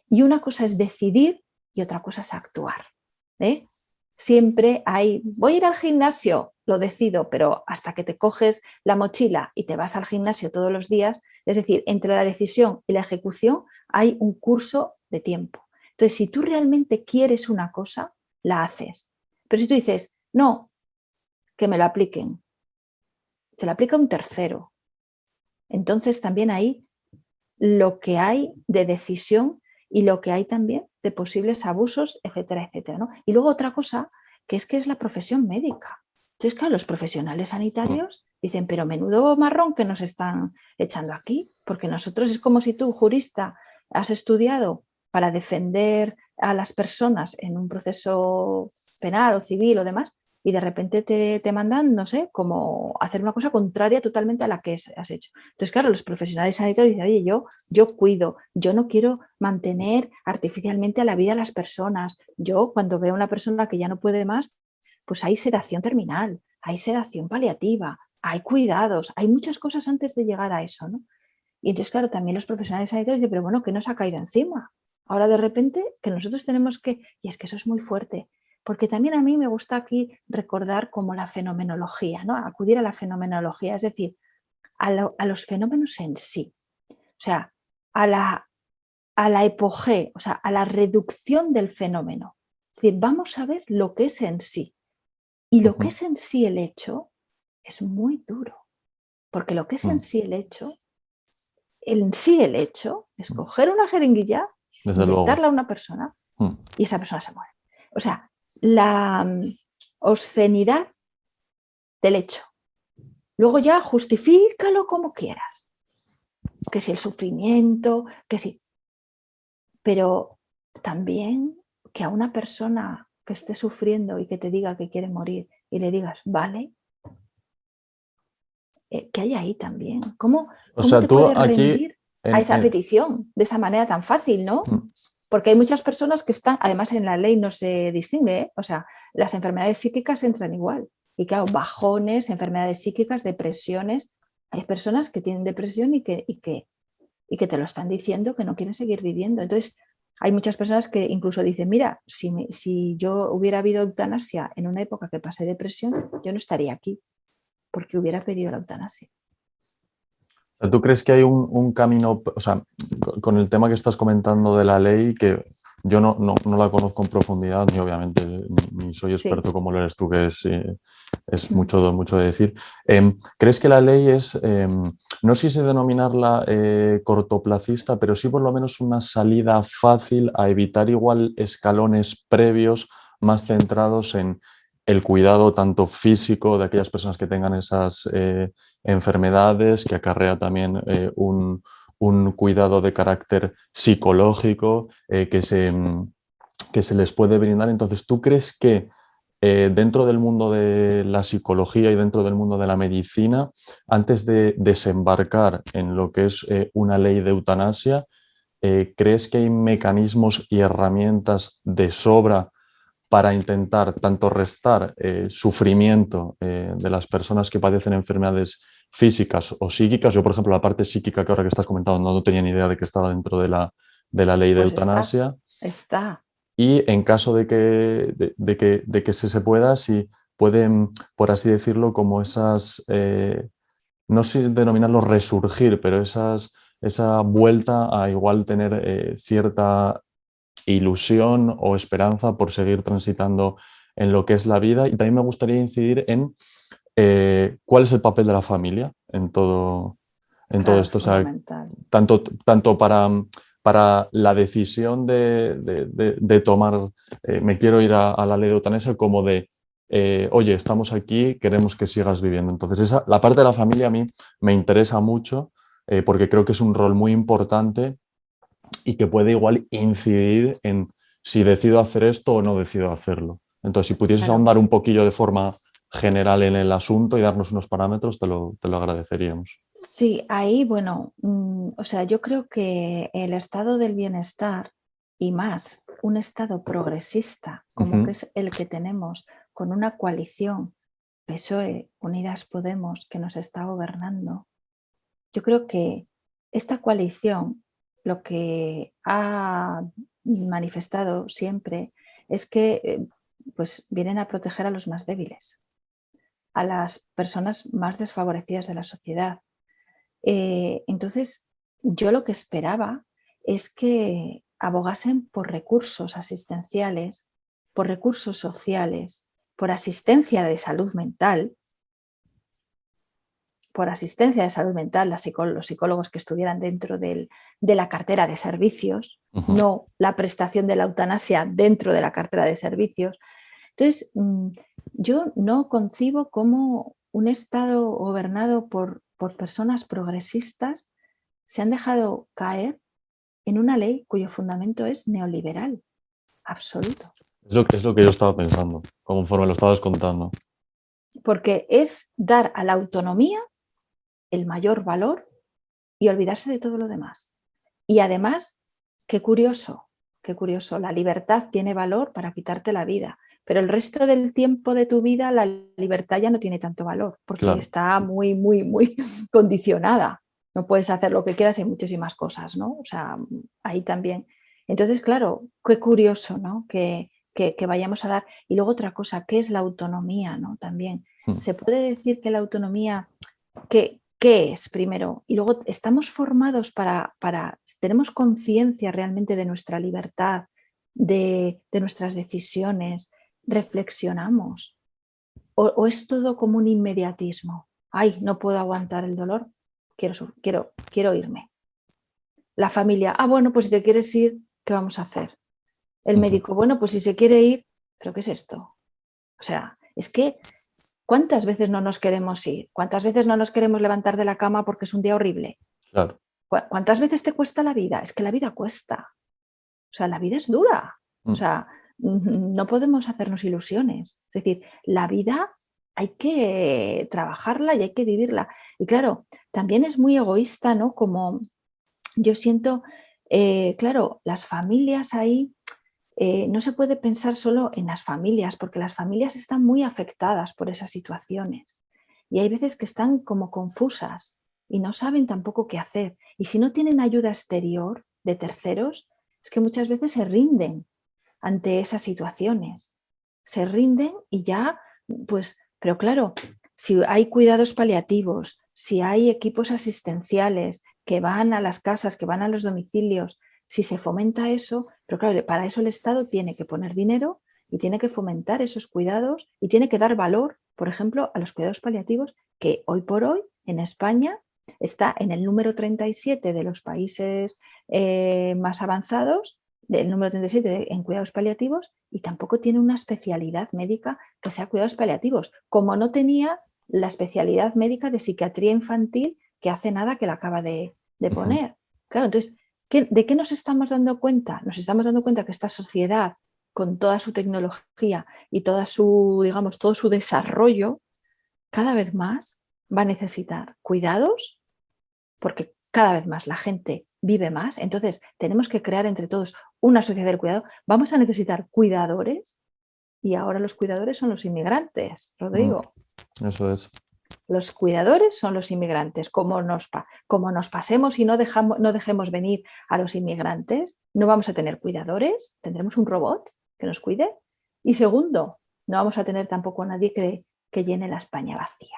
Y una cosa es decidir y otra cosa es actuar. Siempre hay, voy a ir al gimnasio, lo decido, pero hasta que te coges la mochila y te vas al gimnasio todos los días, es decir, entre la decisión y la ejecución hay un curso de tiempo. Entonces, si tú realmente quieres una cosa, la haces. Pero si tú dices, no, que me lo apliquen, te lo aplica un tercero. Entonces, también ahí lo que hay de decisión y lo que hay también de posibles abusos, etcétera, etcétera, ¿no? Y luego otra cosa, que es la profesión médica. Entonces, claro, los profesionales sanitarios dicen, pero menudo marrón que nos están echando aquí, porque nosotros es como si tú, jurista, has estudiado para defender a las personas en un proceso penal o civil o demás, y de repente te mandan, no sé, como hacer una cosa contraria totalmente a la que has hecho. Entonces, claro, los profesionales sanitarios dicen, oye, yo cuido, yo no quiero mantener artificialmente a la vida a las personas. Yo, cuando veo a una persona que ya no puede más, pues hay sedación terminal, hay sedación paliativa, hay cuidados, hay muchas cosas antes de llegar a eso, ¿no? Y entonces, claro, también los profesionales sanitarios dicen, pero bueno, ¿qué nos ha caído encima? Ahora de repente que nosotros tenemos que, y es que eso es muy fuerte, porque también a mí me gusta aquí recordar como la fenomenología, ¿no? Acudir a la fenomenología, es decir, a los fenómenos en sí, o sea, a la epogé, o sea, a la reducción del fenómeno. Es decir, vamos a ver lo que es en sí. Y lo que es en sí el hecho es muy duro, porque lo que es en sí el hecho es coger una jeringuilla, Desde luego. inyectarla a una persona y esa persona se muere. O sea, la obscenidad del hecho. Luego ya justifícalo como quieras. Que si el sufrimiento, que si... Pero también que a una persona que esté sufriendo y que te diga que quiere morir y le digas, vale, ¿qué hay ahí también? O ¿Cómo sea, te tú puedes aquí... rendir a esa petición de esa manera tan fácil, ¿no? Porque hay muchas personas que están, además en la ley no se distingue, ¿eh? O sea, las enfermedades psíquicas entran igual. Y claro, bajones, enfermedades psíquicas, depresiones. Hay personas que tienen depresión y que te lo están diciendo que no quieren seguir viviendo. Entonces, hay muchas personas que incluso dicen, mira, si yo hubiera habido eutanasia en una época que pasé depresión, yo no estaría aquí, porque hubiera pedido la eutanasia. O sea, ¿tú crees que hay un camino, o sea, con el tema que estás comentando de la ley, que yo no la conozco en profundidad, ni obviamente ni soy Sí. experto como lo eres tú, que es mucho de decir. ¿Crees que la ley es, no sé si denominarla cortoplacista, pero sí por lo menos una salida fácil a evitar igual escalones previos más centrados en el cuidado tanto físico de aquellas personas que tengan esas enfermedades, que acarrea también un cuidado de carácter psicológico que se les puede brindar? Entonces, ¿tú crees que dentro del mundo de la psicología y dentro del mundo de la medicina, antes de desembarcar en lo que es una ley de eutanasia, crees que hay mecanismos y herramientas de sobra para intentar tanto restar sufrimiento de las personas que padecen enfermedades físicas o psíquicas? Yo, por ejemplo, la parte psíquica que ahora que estás comentando no tenía ni idea de que estaba dentro de la ley de Pues eutanasia. está. Y en caso de que se pueda, si pueden, por así decirlo, como esas, no sé denominarlo resurgir, pero esa vuelta a igual tener cierta ilusión o esperanza por seguir transitando en lo que es la vida. Y también me gustaría incidir en cuál es el papel de la familia en todo Claro, es esto. O sea, fundamental. tanto para la decisión de tomar, me quiero ir a la ley de eutanasia, como de, oye, estamos aquí, queremos que sigas viviendo. Entonces, la parte de la familia a mí me interesa mucho porque creo que es un rol muy importante y que puede igual incidir en si decido hacer esto o no decido hacerlo. Entonces, si pudieses Claro. ahondar un poquillo de forma general en el asunto y darnos unos parámetros, te lo agradeceríamos. Sí, ahí, bueno, o sea, yo creo que el estado del bienestar y más un estado progresista como que Ujú. es el que tenemos con una coalición PSOE, Unidas Podemos, que nos está gobernando, yo creo que esta coalición lo que ha manifestado siempre es que pues vienen a proteger a los más débiles, a las personas más desfavorecidas de la sociedad. Entonces, yo lo que esperaba es que abogasen por recursos asistenciales, por recursos sociales, por asistencia de salud mental, los psicólogos que estuvieran dentro de la cartera de servicios, Ujú. no la prestación de la eutanasia dentro de la cartera de servicios. Entonces, yo no concibo cómo un Estado gobernado por personas progresistas se han dejado caer en una ley cuyo fundamento es neoliberal, absoluto, Es lo que yo estaba pensando, conforme lo estabas contando. porque es dar a la autonomía el mayor valor y olvidarse de todo lo demás. Y además, qué curioso, la libertad tiene valor para quitarte la vida, pero el resto del tiempo de tu vida la libertad ya no tiene tanto valor, porque Claro. está muy, muy, muy condicionada. No puedes hacer lo que quieras y muchísimas cosas, ¿no? O sea, ahí también. Entonces, claro, qué curioso, ¿no? Que vayamos a dar. Y luego otra cosa, ¿qué es la autonomía, ¿no? También. Mm. Se puede decir que la autonomía, ¿qué es primero? Y luego estamos formados tenemos conciencia realmente de nuestra libertad, de nuestras decisiones, reflexionamos. o es todo como un inmediatismo. Ay, no puedo aguantar el dolor, quiero irme. La familia, bueno, pues si te quieres ir, ¿qué vamos a hacer? El médico, bueno, pues si se quiere ir, ¿pero qué es esto? O sea, es que ¿cuántas veces no nos queremos ir? ¿Cuántas veces no nos queremos levantar de la cama porque es un día horrible? Claro. ¿Cuántas veces te cuesta la vida? Es que la vida cuesta. O sea, la vida es dura. O sea, no podemos hacernos ilusiones. Es decir, la vida hay que trabajarla y hay que vivirla. Y claro, también es muy egoísta, ¿no? Como yo siento, claro, las familias ahí, no se puede pensar solo en las familias, porque las familias están muy afectadas por esas situaciones. Y hay veces que están como confusas y no saben tampoco qué hacer. Y si no tienen ayuda exterior de terceros, es que muchas veces se rinden ante esas situaciones. Se rinden y ya, pues, pero claro, si hay cuidados paliativos, si hay equipos asistenciales que van a las casas, que van a los domicilios, si se fomenta eso, pero claro, para eso el Estado tiene que poner dinero y tiene que fomentar esos cuidados y tiene que dar valor, por ejemplo, a los cuidados paliativos, que hoy por hoy en España está en el número 37 de los países más avanzados, del número 37 en cuidados paliativos, y tampoco tiene una especialidad médica que sea cuidados paliativos, como no tenía la especialidad médica de psiquiatría infantil que hace nada que la acaba de poner. Claro, entonces, ¿de qué nos estamos dando cuenta? Nos estamos dando cuenta que esta sociedad, con toda su tecnología y toda su, digamos, todo su desarrollo, cada vez más va a necesitar cuidados, porque cada vez más la gente vive más. Entonces, tenemos que crear entre todos una sociedad del cuidado. Vamos a necesitar cuidadores y ahora los cuidadores son los inmigrantes, Rodrigo. Eso es. Los cuidadores son los inmigrantes. Como nos pasemos y no dejemos venir a los inmigrantes, no vamos a tener cuidadores, tendremos un robot que nos cuide. Y segundo, no vamos a tener tampoco a nadie que llene la España vacía.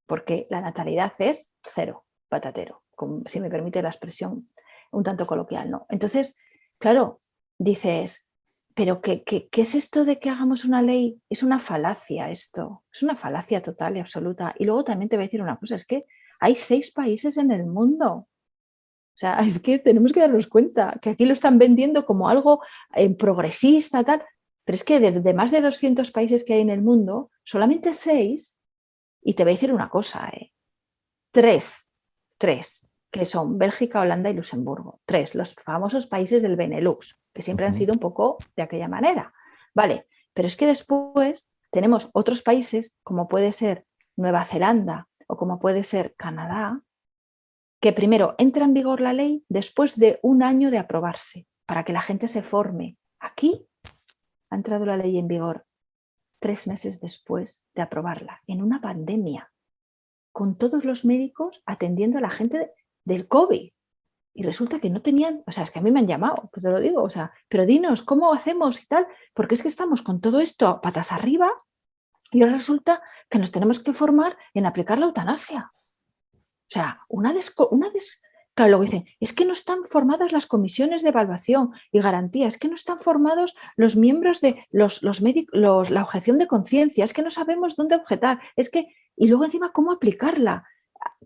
Porque la natalidad es cero, patatero, si me permite la expresión un tanto coloquial, ¿no? Entonces, claro, dices, pero ¿qué es esto de que hagamos una ley? Es una falacia esto, es una falacia total y absoluta. Y luego también te voy a decir una cosa, es que hay 6 países en el mundo. O sea, es que tenemos que darnos cuenta que aquí lo están vendiendo como algo progresista, tal, pero es que de más de 200 países que hay en el mundo, solamente 6, y te voy a decir una cosa, 3, que son Bélgica, Holanda y Luxemburgo. 3, los famosos países del Benelux, que siempre han sido un poco de aquella manera. Vale, pero es que después tenemos otros países, como puede ser Nueva Zelanda o como puede ser Canadá, que primero entra en vigor la ley después de un año de aprobarse, para que la gente se forme. Aquí ha entrado la ley en vigor 3 meses después de aprobarla, en una pandemia, con todos los médicos atendiendo a la gente del COVID. Y resulta que no tenían, o sea, es que a mí me han llamado, pues te lo digo, o sea, pero dinos, ¿cómo hacemos y tal? Porque es que estamos con todo esto patas arriba y ahora resulta que nos tenemos que formar en aplicar la eutanasia. O sea, claro, luego dicen, es que no están formadas las comisiones de evaluación y garantía, es que no están formados los miembros de los médicos, la objeción de conciencia, es que no sabemos dónde objetar, es que, y luego encima cómo aplicarla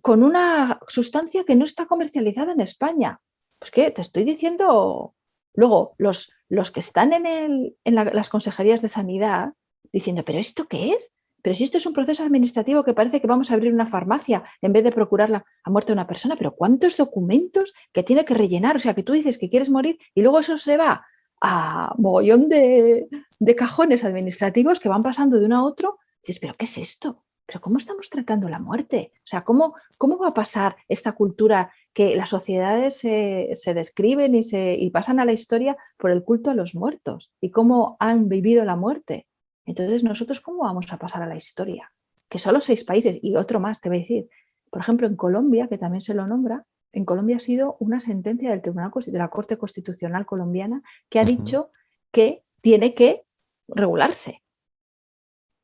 con una sustancia que no está comercializada en España. Pues que te estoy diciendo, luego los que están en las consejerías de sanidad diciendo, ¿pero esto qué es? Pero si esto es un proceso administrativo que parece que vamos a abrir una farmacia en vez de procurar la muerte de una persona, pero ¿cuántos documentos que tiene que rellenar? O sea, que tú dices que quieres morir y luego eso se va a mogollón de cajones administrativos que van pasando de uno a otro. Dices, ¿pero qué es esto? ¿Pero cómo estamos tratando la muerte? O sea, ¿cómo va a pasar esta cultura que las sociedades se describen y pasan a la historia por el culto a los muertos y cómo han vivido la muerte? Entonces, ¿nosotros cómo vamos a pasar a la historia? Que solo 6 países, y otro más te voy a decir. Por ejemplo, en Colombia, que también se lo nombra, en Colombia ha sido una sentencia del Tribunal de la Corte Constitucional colombiana que ha dicho que tiene que regularse,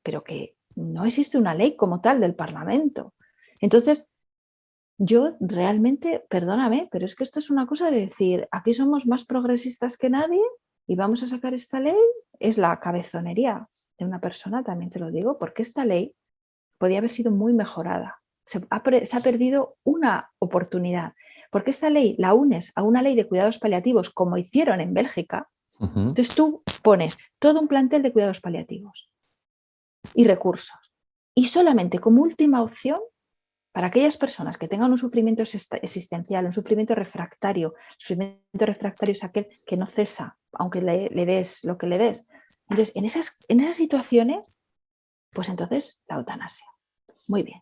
pero que no existe una ley como tal del Parlamento. Entonces, yo realmente, perdóname, pero es que esto es una cosa de decir, aquí somos más progresistas que nadie y vamos a sacar esta ley es la cabezonería de una persona, también te lo digo, porque esta ley podía haber sido muy mejorada. Se ha perdido una oportunidad, porque esta ley la unes a una ley de cuidados paliativos, como hicieron en Bélgica. Entonces tú pones todo un plantel de cuidados paliativos y recursos. Y solamente como última opción, para aquellas personas que tengan un sufrimiento existencial, un sufrimiento refractario, el sufrimiento refractario es aquel que no cesa, aunque le des lo que le des. Entonces, en esas situaciones, pues entonces la eutanasia. Muy bien.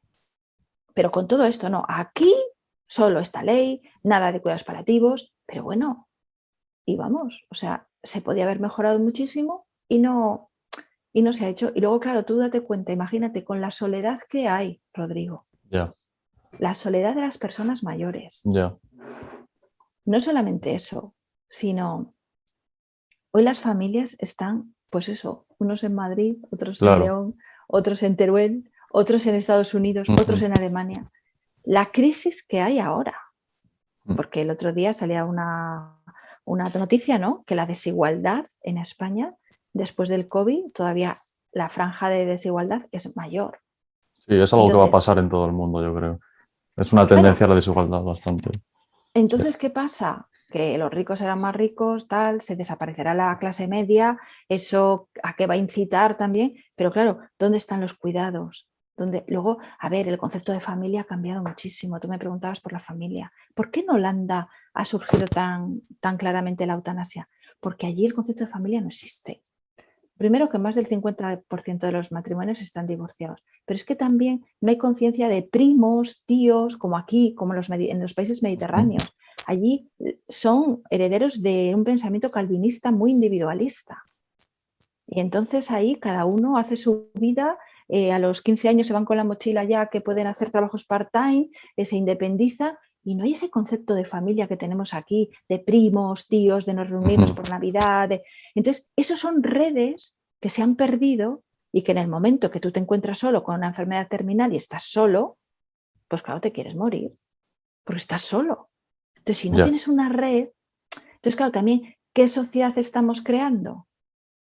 Pero con todo esto, no. Aquí solo esta ley, nada de cuidados paliativos, pero bueno, y vamos, o sea, se podía haber mejorado muchísimo y no se ha hecho. Y luego, claro, tú date cuenta, imagínate, con la soledad que hay, Rodrigo, la soledad de las personas mayores. No solamente eso, sino hoy las familias están, pues eso, unos en Madrid, otros en León, otros en Teruel, otros en Estados Unidos, otros en Alemania. La crisis que hay ahora, porque el otro día salía una noticia, ¿no? Que la desigualdad en España, después del COVID, todavía la franja de desigualdad es mayor. Sí, es algo que va a pasar en todo el mundo, yo creo. Es una tendencia a la desigualdad bastante. Entonces, ¿qué pasa? Que los ricos serán más ricos, tal, se desaparecerá la clase media, eso a qué va a incitar también, pero claro, ¿dónde están los cuidados? Luego, a ver, el concepto de familia ha cambiado muchísimo. Tú me preguntabas por la familia. ¿Por qué en Holanda ha surgido tan claramente la eutanasia? Porque allí el concepto de familia no existe. Primero, que más del 50% de los matrimonios están divorciados, pero es que también no hay conciencia de primos, tíos, como aquí, como en los países mediterráneos. Allí son herederos de un pensamiento calvinista muy individualista. Y entonces ahí cada uno hace su vida, a los 15 años se van con la mochila ya que pueden hacer trabajos part-time, se independizan y no hay ese concepto de familia que tenemos aquí, de primos, tíos, de nos reunirnos por Navidad. Entonces, esos son redes que se han perdido y que en el momento que tú te encuentras solo con una enfermedad terminal y estás solo, pues claro, te quieres morir, porque estás solo. Entonces, si no tienes una red, entonces claro, también, ¿qué sociedad estamos creando?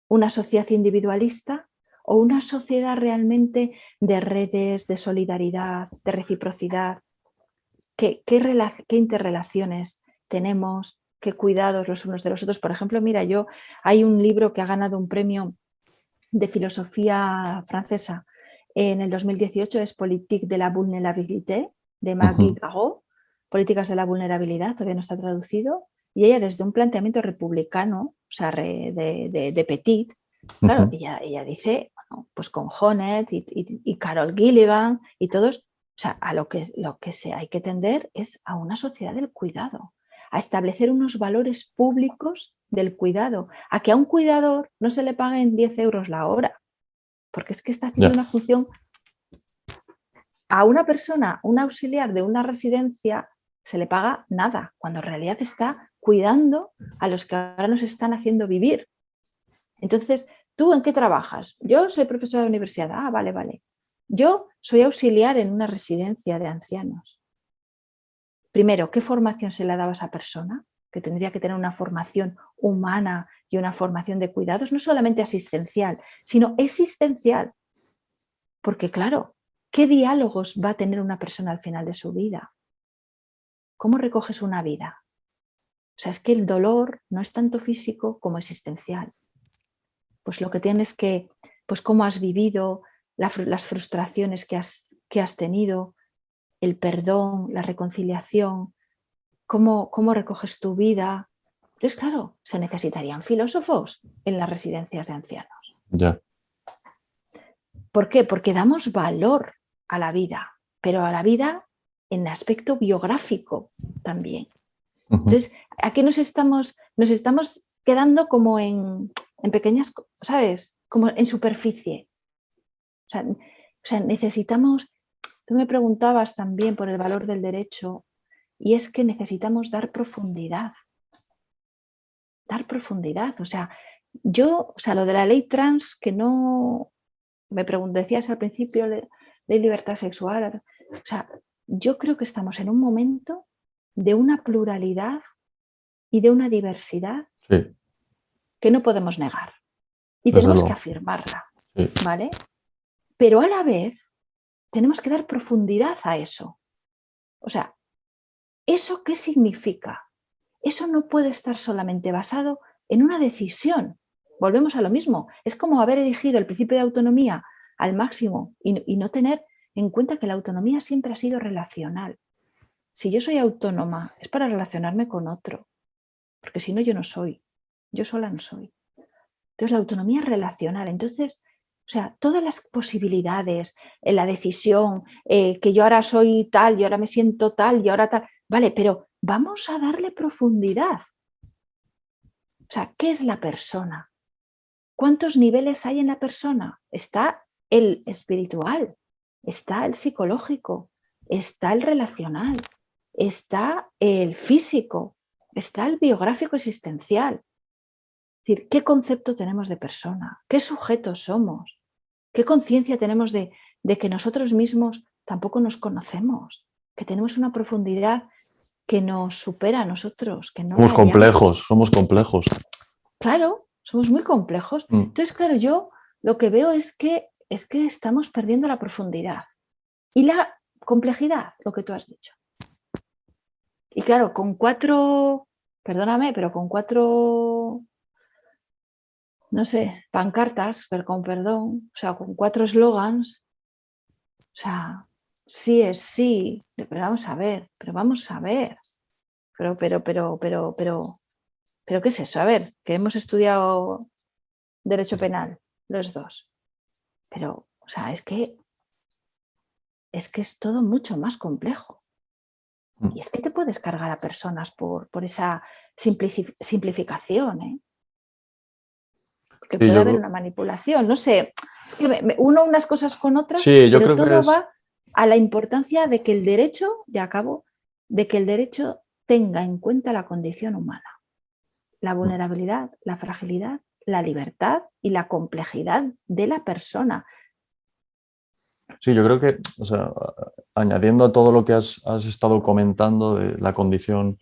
¿Una sociedad individualista o una sociedad realmente de redes, de solidaridad, de reciprocidad? ¿Qué interrelaciones tenemos? ¿Qué cuidados los unos de los otros? Por ejemplo, mira, hay un libro que ha ganado un premio de filosofía francesa en el 2018, es Politique de la vulnérabilité, de Maggie Garot, Políticas de la vulnerabilidad, todavía no está traducido, y ella desde un planteamiento republicano, o sea, de Petit, claro, ella dice, bueno, pues con Honneth y Carol Gilligan y todos, o sea, a lo que hay que tender es a una sociedad del cuidado, a establecer unos valores públicos del cuidado, a que a un cuidador no se le paguen 10 euros la hora, porque es que está haciendo una función. A una persona, un auxiliar de una residencia, se le paga nada, cuando en realidad está cuidando a los que ahora nos están haciendo vivir. Entonces, ¿tú en qué trabajas? Yo soy profesora de universidad. Ah, vale. Yo soy auxiliar en una residencia de ancianos. Primero, ¿qué formación se le ha dado a esa persona? Que tendría que tener una formación humana y una formación de cuidados, no solamente asistencial, sino existencial. Porque claro, ¿qué diálogos va a tener una persona al final de su vida? ¿Cómo recoges una vida? O sea, es que el dolor no es tanto físico como existencial. Pues lo que tienes que, pues cómo has vivido, las frustraciones que has tenido, el perdón, la reconciliación, cómo recoges tu vida. Entonces, claro, se necesitarían filósofos en las residencias de ancianos. ¿Por qué? Porque damos valor a la vida, pero a la vida en aspecto biográfico también. Entonces, aquí nos estamos quedando como en pequeñas, ¿sabes? Como en superficie. O sea, necesitamos, tú me preguntabas también por el valor del derecho, y es que necesitamos dar profundidad. Dar profundidad. O sea, lo de la ley trans, que no, decías al principio, ley libertad sexual. O sea, yo creo que estamos en un momento de una pluralidad y de una diversidad que no podemos negar. y desde tenemos que luego. afirmarla, Sí. ¿vale? Pero a la vez tenemos que dar profundidad a eso. O sea, ¿eso qué significa? Eso no puede estar solamente basado en una decisión. Volvemos a lo mismo. Es como haber elegido el principio de autonomía al máximo y no tener en cuenta que la autonomía siempre ha sido relacional. Si yo soy autónoma es para relacionarme con otro, porque si no yo no soy, yo sola no soy. Entonces la autonomía es relacional. Entonces, o sea, todas las posibilidades, la decisión, que yo ahora soy tal y ahora me siento tal y ahora tal, vale, pero vamos a darle profundidad. O sea, ¿qué es la persona? ¿Cuántos niveles hay en la persona? Está el espiritual, está el psicológico, está el relacional, está el físico, está el biográfico existencial. Es decir, ¿qué concepto tenemos de persona? ¿Qué sujetos somos? ¿Qué conciencia tenemos de que nosotros mismos tampoco nos conocemos? Que tenemos una profundidad que nos supera a nosotros, que no la hallamos. Somos complejos. Claro, somos muy complejos. Entonces, claro, yo lo que veo es que estamos perdiendo la profundidad y la complejidad, lo que tú has dicho. Y claro, con 4, perdóname, pero con 4, no sé, pancartas, pero con perdón, o sea, con 4 eslogans, o sea, sí es sí, pero vamos a ver, pero, ¿qué es eso? A ver, que hemos estudiado Derecho Penal, los dos. Pero, o sea, es todo mucho más complejo. Y es que te puedes cargar a personas por esa simplificación, ¿eh? Porque Sí, puede haber una manipulación, no sé, es que me uno unas cosas con otras, sí, yo pero creo que todo es... va a la importancia de que el derecho, ya acabo, de que el derecho tenga en cuenta la condición humana, la vulnerabilidad, la fragilidad, la libertad y la complejidad de la persona. Sí, yo creo que, o sea, añadiendo a todo lo que has estado comentando de la condición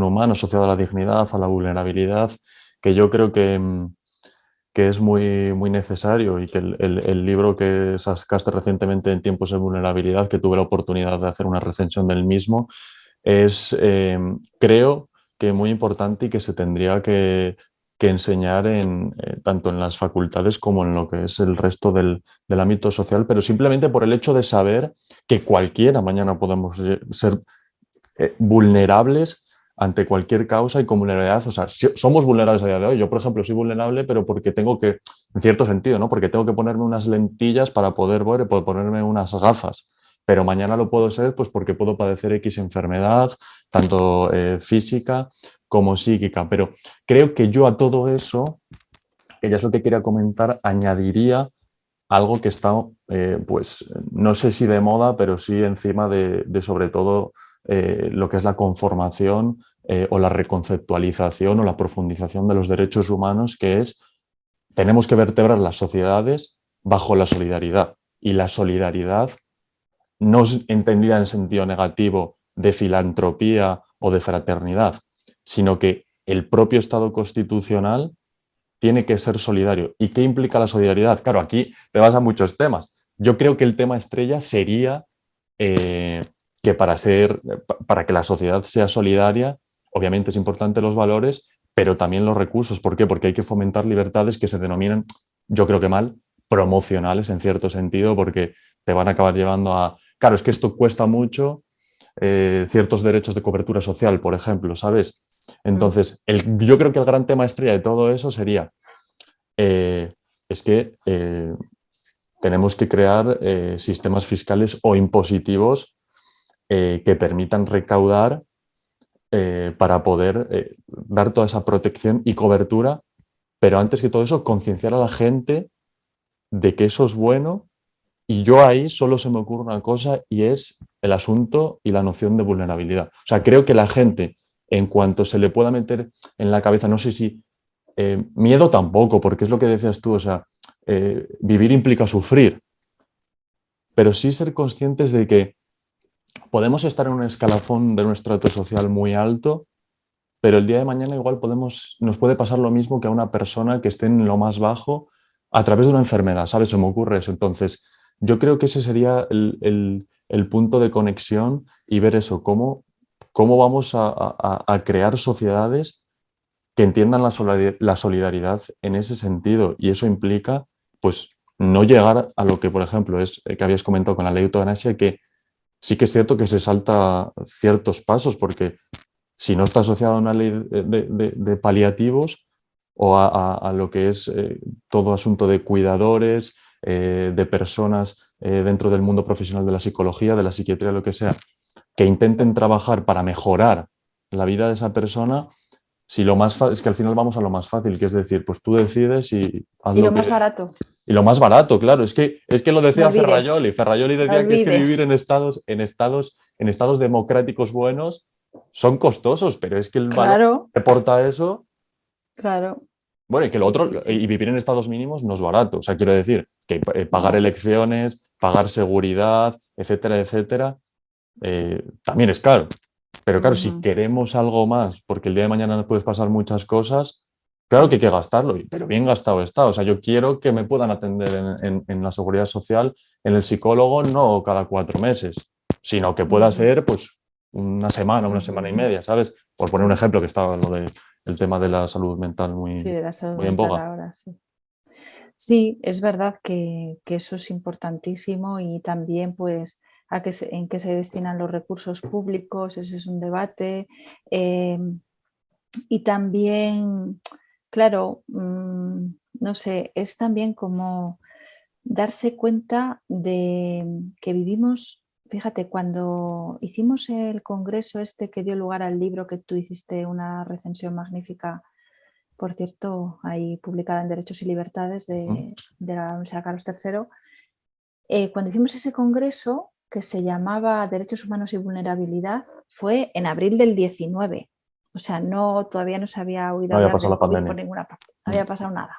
humana asociada a la dignidad, a la vulnerabilidad, que yo creo que es muy, muy necesario y que el libro que sacaste recientemente en Tiempos de Vulnerabilidad, que tuve la oportunidad de hacer una recensión del mismo, es, creo que muy importante y que se tendría que enseñar tanto en las facultades como en lo que es el resto del ámbito social, pero simplemente por el hecho de saber que cualquiera mañana podemos ser vulnerables ante cualquier causa y con vulnerabilidad. O sea, somos vulnerables a día de hoy. Yo, por ejemplo, soy vulnerable, pero porque tengo que, en cierto sentido, ¿no? Porque tengo que ponerme unas lentillas para poder ver, puedo ponerme unas gafas. Pero mañana lo puedo ser pues porque puedo padecer X enfermedad, tanto física como psíquica. Pero creo que yo a todo eso, que ya es lo que quería comentar, añadiría algo que está, pues, no sé si de moda, pero sí encima de sobre todo lo que es la conformación o la reconceptualización o la profundización de los derechos humanos, que es, tenemos que vertebrar las sociedades bajo la solidaridad. Y la solidaridad no es entendida en sentido negativo de filantropía o de fraternidad, sino que el propio Estado constitucional tiene que ser solidario. ¿Y qué implica la solidaridad? Claro, aquí te vas a muchos temas. Yo creo que el tema estrella sería eh, que para que la sociedad sea solidaria, obviamente es importante los valores, pero también los recursos. ¿Por qué? Porque hay que fomentar libertades que se denominan, yo creo que mal, promocionales en cierto sentido, porque te van a acabar llevando a... Claro, es que esto cuesta mucho, ciertos derechos de cobertura social, por ejemplo, ¿sabes? Entonces, yo creo que el gran tema estrella de todo eso sería, eh, es que tenemos que crear sistemas fiscales o impositivos que permitan recaudar para poder dar toda esa protección y cobertura, pero antes que todo eso, concienciar a la gente de que eso es bueno. Y yo ahí solo se me ocurre una cosa y es el asunto y la noción de vulnerabilidad. O sea, creo que la gente, en cuanto se le pueda meter en la cabeza, no sé si miedo tampoco, porque es lo que decías tú, o sea, vivir implica sufrir, pero sí ser conscientes de que podemos estar en un escalafón de nuestro trato social muy alto, pero el día de mañana igual nos puede pasar lo mismo que a una persona que esté en lo más bajo a través de una enfermedad, ¿sabes? Se me ocurre eso. Entonces, yo creo que ese sería el punto de conexión y ver eso, cómo vamos a crear sociedades que entiendan la solidaridad en ese sentido. Y eso implica, pues, no llegar a lo que, por ejemplo, es que habías comentado con la ley de eutanasia, que sí que es cierto que se salta ciertos pasos, porque si no está asociado a una ley de paliativos o a lo que es todo asunto de cuidadores, de personas dentro del mundo profesional de la psicología, de la psiquiatría, lo que sea, que intenten trabajar para mejorar la vida de esa persona, si lo más es que al final vamos a lo más fácil, que es decir, pues tú decides y haz Y lo lo más que... barato, Y lo más barato, claro, es que lo no decía olvides, Ferrajoli. Ferrajoli no decía que es que vivir olvides. en estados democráticos buenos son costosos, pero es que el valor Claro, que aporta eso, claro. bueno, y que lo Sí, otro, sí, sí. y vivir en estados mínimos no es barato. O sea, quiero decir que pagar No, elecciones, pagar seguridad, etcétera, etcétera, también es caro. Pero claro, si ujú, queremos algo más, porque el día de mañana nos puedes pasar muchas cosas, claro que hay que gastarlo, pero bien gastado está. O sea, yo quiero que me puedan atender en la seguridad social, en el psicólogo, no cada 4 meses, sino que pueda ujú, ser, pues, una semana y ujú. media, ¿sabes? Por poner un ejemplo, que estaba lo del tema de la salud mental Sí, muy, de la salud muy en mental boga. ahora, sí. Sí, es verdad que eso es importantísimo y también pues en qué se destinan los recursos públicos, ese es un debate. Y también, claro, no sé, es también como darse cuenta de que vivimos, fíjate, cuando hicimos el congreso este que dio lugar al libro que tú hiciste una recensión magnífica, por cierto, ahí publicada en Derechos y Libertades Ujú. de la Universidad Carlos III, cuando hicimos ese congreso que se llamaba Derechos Humanos y Vulnerabilidad, fue en abril del 19. O sea, no, todavía no se había oído No había hablar pasado del la COVID por pandemia. ninguna parte, no Mm. había pasado nada.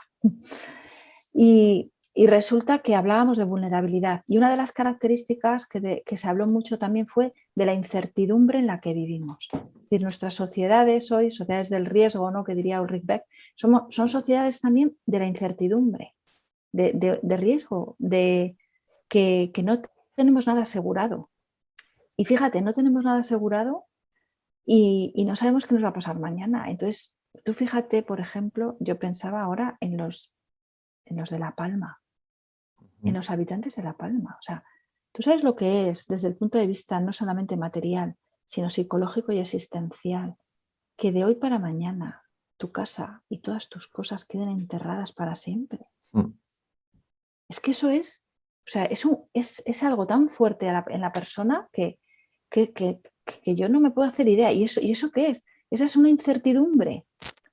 Y resulta que hablábamos de vulnerabilidad y una de las características que se habló mucho también fue de la incertidumbre en la que vivimos. Es decir, nuestras sociedades hoy, sociedades del riesgo, ¿no? Que diría Ulrich Beck, son sociedades también de la incertidumbre, de riesgo, de que no tenemos nada asegurado. Y fíjate, no tenemos nada asegurado y no sabemos qué nos va a pasar mañana. Entonces, tú fíjate, por ejemplo, yo pensaba ahora en los de La Palma, en Ujú. los habitantes de La Palma. O sea, tú sabes lo que es desde el punto de vista no solamente material, sino psicológico y existencial, que de hoy para mañana tu casa y todas tus cosas queden enterradas para siempre. Mm. Es que eso es, o sea, es algo tan fuerte en la persona que, que, que yo no me puedo hacer idea. Y eso qué es? Esa es una incertidumbre.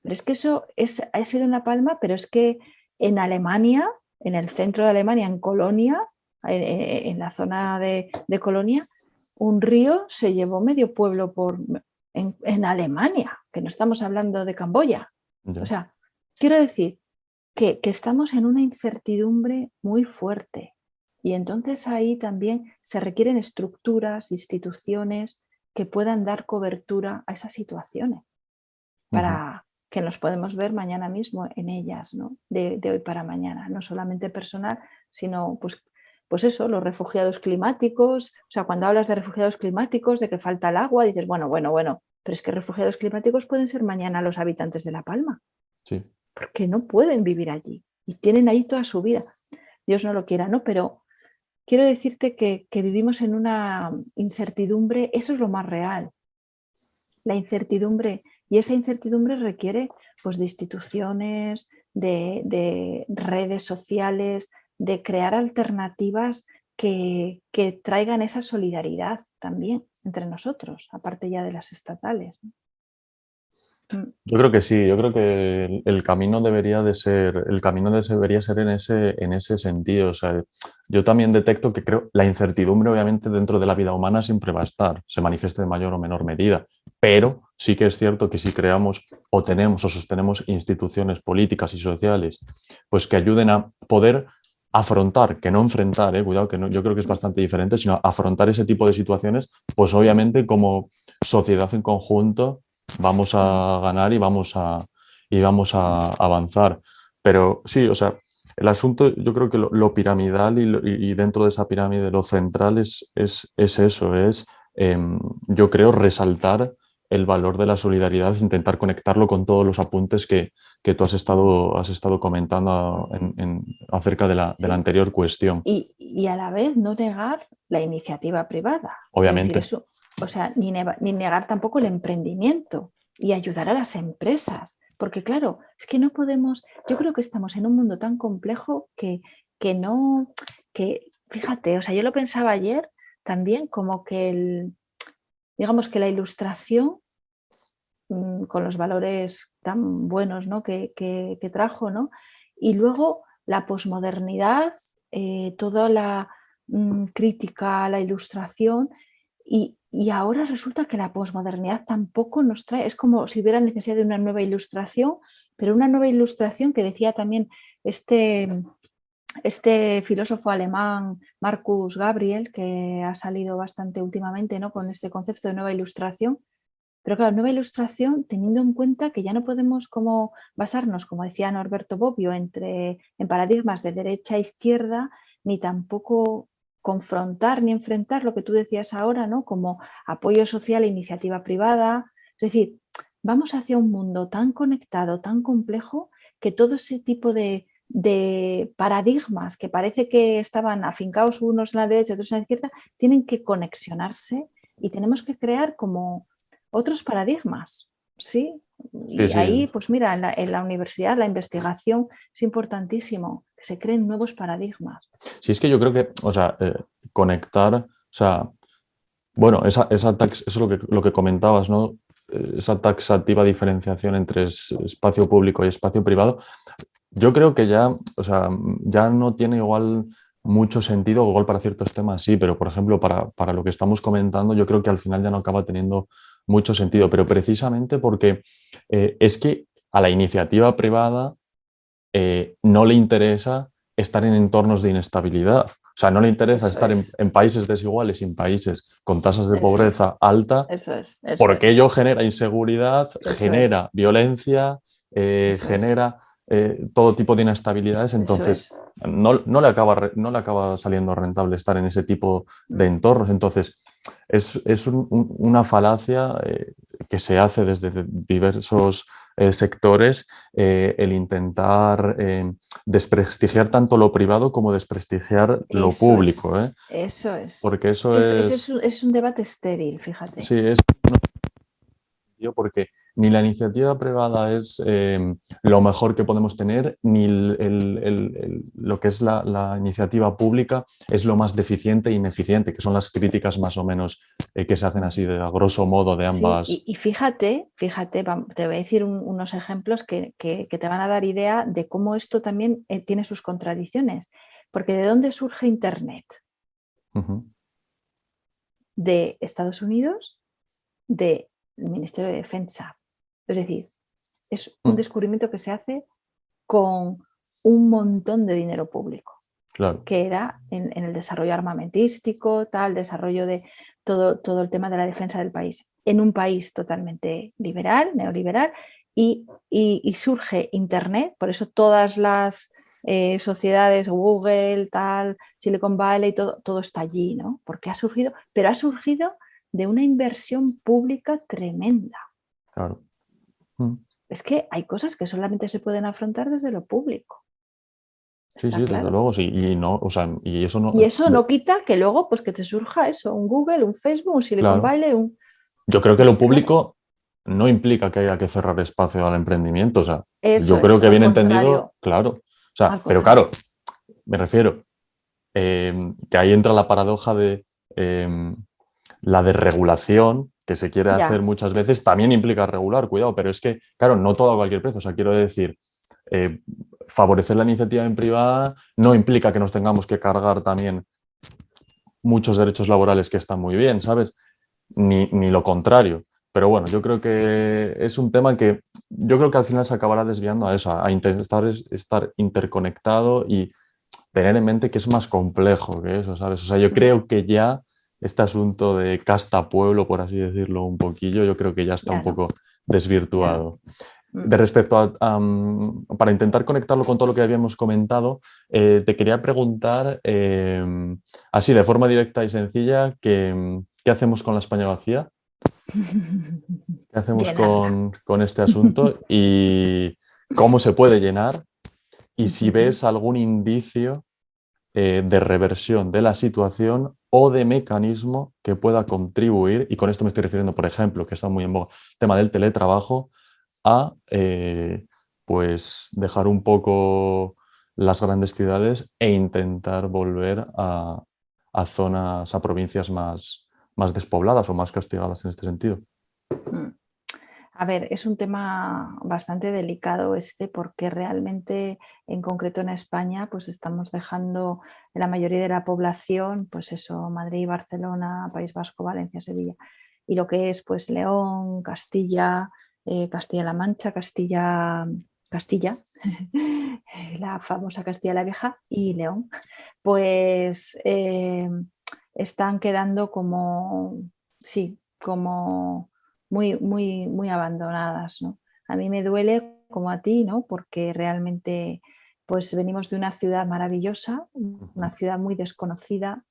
Pero es que ha sido en La Palma, pero es que en Alemania, en el centro de Alemania, en Colonia, en la zona de Colonia, un río se llevó medio pueblo en Alemania, que no estamos hablando de Camboya. O Ya. sea, quiero decir que estamos en una incertidumbre muy fuerte. Y entonces ahí también se requieren estructuras, instituciones que puedan dar cobertura a esas situaciones Ujú. para que nos podemos ver mañana mismo en ellas, ¿no? De hoy para mañana, no solamente personal, sino pues eso, los refugiados climáticos. O sea, cuando hablas de refugiados climáticos, de que falta el agua, dices, bueno, pero es que refugiados climáticos pueden ser mañana los habitantes de La Palma, Sí. porque no pueden vivir allí y tienen ahí toda su vida. Dios no lo quiera, ¿no? Pero quiero decirte que vivimos en una incertidumbre, eso es lo más real, la incertidumbre. Y esa incertidumbre requiere pues, de instituciones, de redes sociales, de crear alternativas que traigan esa solidaridad también entre nosotros, aparte ya de las estatales. Mm, Yo creo que sí, yo creo que el camino debería de ser, debería ser en ese sentido. O sea, yo también detecto que creo la incertidumbre, obviamente, dentro de la vida humana siempre va a estar, se manifieste de mayor o menor medida. Pero sí que es cierto que si creamos o tenemos o sostenemos instituciones políticas y sociales, pues que ayuden a poder afrontar, que no enfrentar, cuidado, que no, yo creo que es bastante diferente, sino afrontar ese tipo de situaciones, pues obviamente como sociedad en conjunto vamos a ganar y vamos a avanzar. Pero sí, o sea, el asunto, yo creo que lo piramidal y dentro de esa pirámide lo central es eso, yo creo, resaltar el valor de la solidaridad, intentar conectarlo con todos los apuntes que tú has estado comentando acerca de la Sí. anterior cuestión. Y a la vez no negar la iniciativa privada. Es decir, Obviamente. eso, o sea, ni negar tampoco el emprendimiento y ayudar a las empresas. Porque claro, es que no podemos, yo creo que estamos en un mundo tan complejo que no, que fíjate, o sea, yo lo pensaba ayer también como que digamos que la ilustración con los valores tan buenos, ¿no? que trajo, ¿no? Y luego la posmodernidad, toda la crítica a la ilustración, y ahora resulta que la posmodernidad tampoco nos trae, es como si hubiera necesidad de una nueva ilustración, pero una nueva ilustración que decía también este, este filósofo alemán Marcus Gabriel, que ha salido bastante últimamente, ¿no? con este concepto de nueva ilustración. Pero claro, nueva ilustración teniendo en cuenta que ya no podemos como basarnos, como decía Norberto Bobbio, en paradigmas de derecha a izquierda, ni tampoco confrontar ni enfrentar lo que tú decías ahora, ¿no? Como apoyo social e iniciativa privada. Es decir, vamos hacia un mundo tan conectado, tan complejo, que todo ese tipo de paradigmas que parece que estaban afincados unos en la derecha y otros en la izquierda, tienen que conexionarse y tenemos que crear como otros paradigmas, ¿sí? Sí, Y sí. ahí, pues mira, en la universidad la investigación es importantísimo, que se creen nuevos paradigmas. Sí, es que yo creo que, o sea, conectar, o sea, bueno, eso es lo que comentabas, ¿no? Esa taxativa diferenciación entre espacio público y espacio privado, yo creo que ya, o sea, ya no tiene igual mucho sentido, igual para ciertos temas sí, pero por ejemplo, para lo que estamos comentando, yo creo que al final ya no acaba teniendo mucho sentido, pero precisamente porque es que a la iniciativa privada no le interesa estar en entornos de inestabilidad. O sea, no le interesa Eso estar es, en países desiguales y en países con tasas de eso es, pobreza alta, eso es, eso porque es, ello genera inseguridad, eso es, genera violencia, eso es, genera todo tipo de inestabilidades. eso Entonces, es. no le acaba saliendo rentable estar en ese tipo de entornos. Entonces, es una falacia que se hace desde diversos sectores el intentar desprestigiar tanto lo privado como desprestigiar lo Eso es, público, ¿eh? eso es. Porque Es eso que es, es un debate estéril, fíjate. sí, es porque ni la iniciativa privada es lo mejor que podemos tener, ni lo que es la iniciativa pública es lo más deficiente e ineficiente, que son las críticas más o menos que se hacen así de a grosso modo de Sí, ambas. y fíjate, te voy a decir unos ejemplos que te van a dar idea de cómo esto también tiene sus contradicciones. Porque ¿de dónde surge Internet? Ujú. De Estados Unidos, del Ministerio de Defensa. Es decir, es un Mm, descubrimiento que se hace con un montón de dinero público, claro, que era en el desarrollo armamentístico, tal, desarrollo de todo el tema de la defensa del país, en un país totalmente liberal, neoliberal, y surge Internet, por eso todas las sociedades, Google, tal, Silicon Valley, todo está allí, ¿no? Porque ha surgido, pero ha surgido de una inversión pública tremenda. claro. Mm. Es que hay cosas que solamente se pueden afrontar desde lo público, Sí, sí, está desde claro. luego, sí. Y no, o sea, y eso no, Y eso no quita que luego pues que te surja eso, un Google, un Facebook, un Silicon claro. Valley, un... Yo creo que Es lo que claro, público no implica que haya que cerrar espacio al emprendimiento. O sea, eso yo creo es, que al bien entendido, contrario, claro. O al sea, pero contrario. claro, me refiero que ahí entra la paradoja de la desregulación que se quiere hacer Ya, muchas veces, también implica regular, cuidado, pero es que, claro, no todo a cualquier precio. O sea, quiero decir, eh, favorecer la iniciativa en privada no implica que nos tengamos que cargar también muchos derechos laborales que están muy bien, ¿sabes? Ni lo contrario. Pero bueno, yo creo que es un tema que yo creo que al final se acabará desviando a eso, a intentar estar interconectado y tener en mente que es más complejo que eso, ¿sabes? O sea, yo creo que ya este asunto de casta pueblo, por así decirlo un poquillo, yo creo que ya está un ya no. poco desvirtuado. Yeah. De respecto para intentar conectarlo con todo lo que habíamos comentado, te quería preguntar, así de forma directa y sencilla, ¿qué hacemos con la España vacía? ¿Qué hacemos Llenarla. con este asunto y cómo se puede llenar? Y si ves algún indicio de reversión de la situación o de mecanismo que pueda contribuir, y con esto me estoy refiriendo, por ejemplo, que está muy en boga, el tema del teletrabajo, a pues dejar un poco las grandes ciudades e intentar volver a zonas, a provincias más despobladas o más castigadas en este sentido. Mm. A ver, es un tema bastante delicado este porque realmente, en concreto en España, pues estamos dejando en la mayoría de la población, pues eso, Madrid, Barcelona, País Vasco, Valencia, Sevilla, y lo que es pues León, Castilla, Castilla-La Mancha, Castilla, la famosa Castilla la Vieja y León, pues están quedando como, sí, como muy abandonadas, ¿no? A mí me duele como a ti, ¿no? Porque realmente pues venimos de una ciudad maravillosa, una ciudad muy desconocida,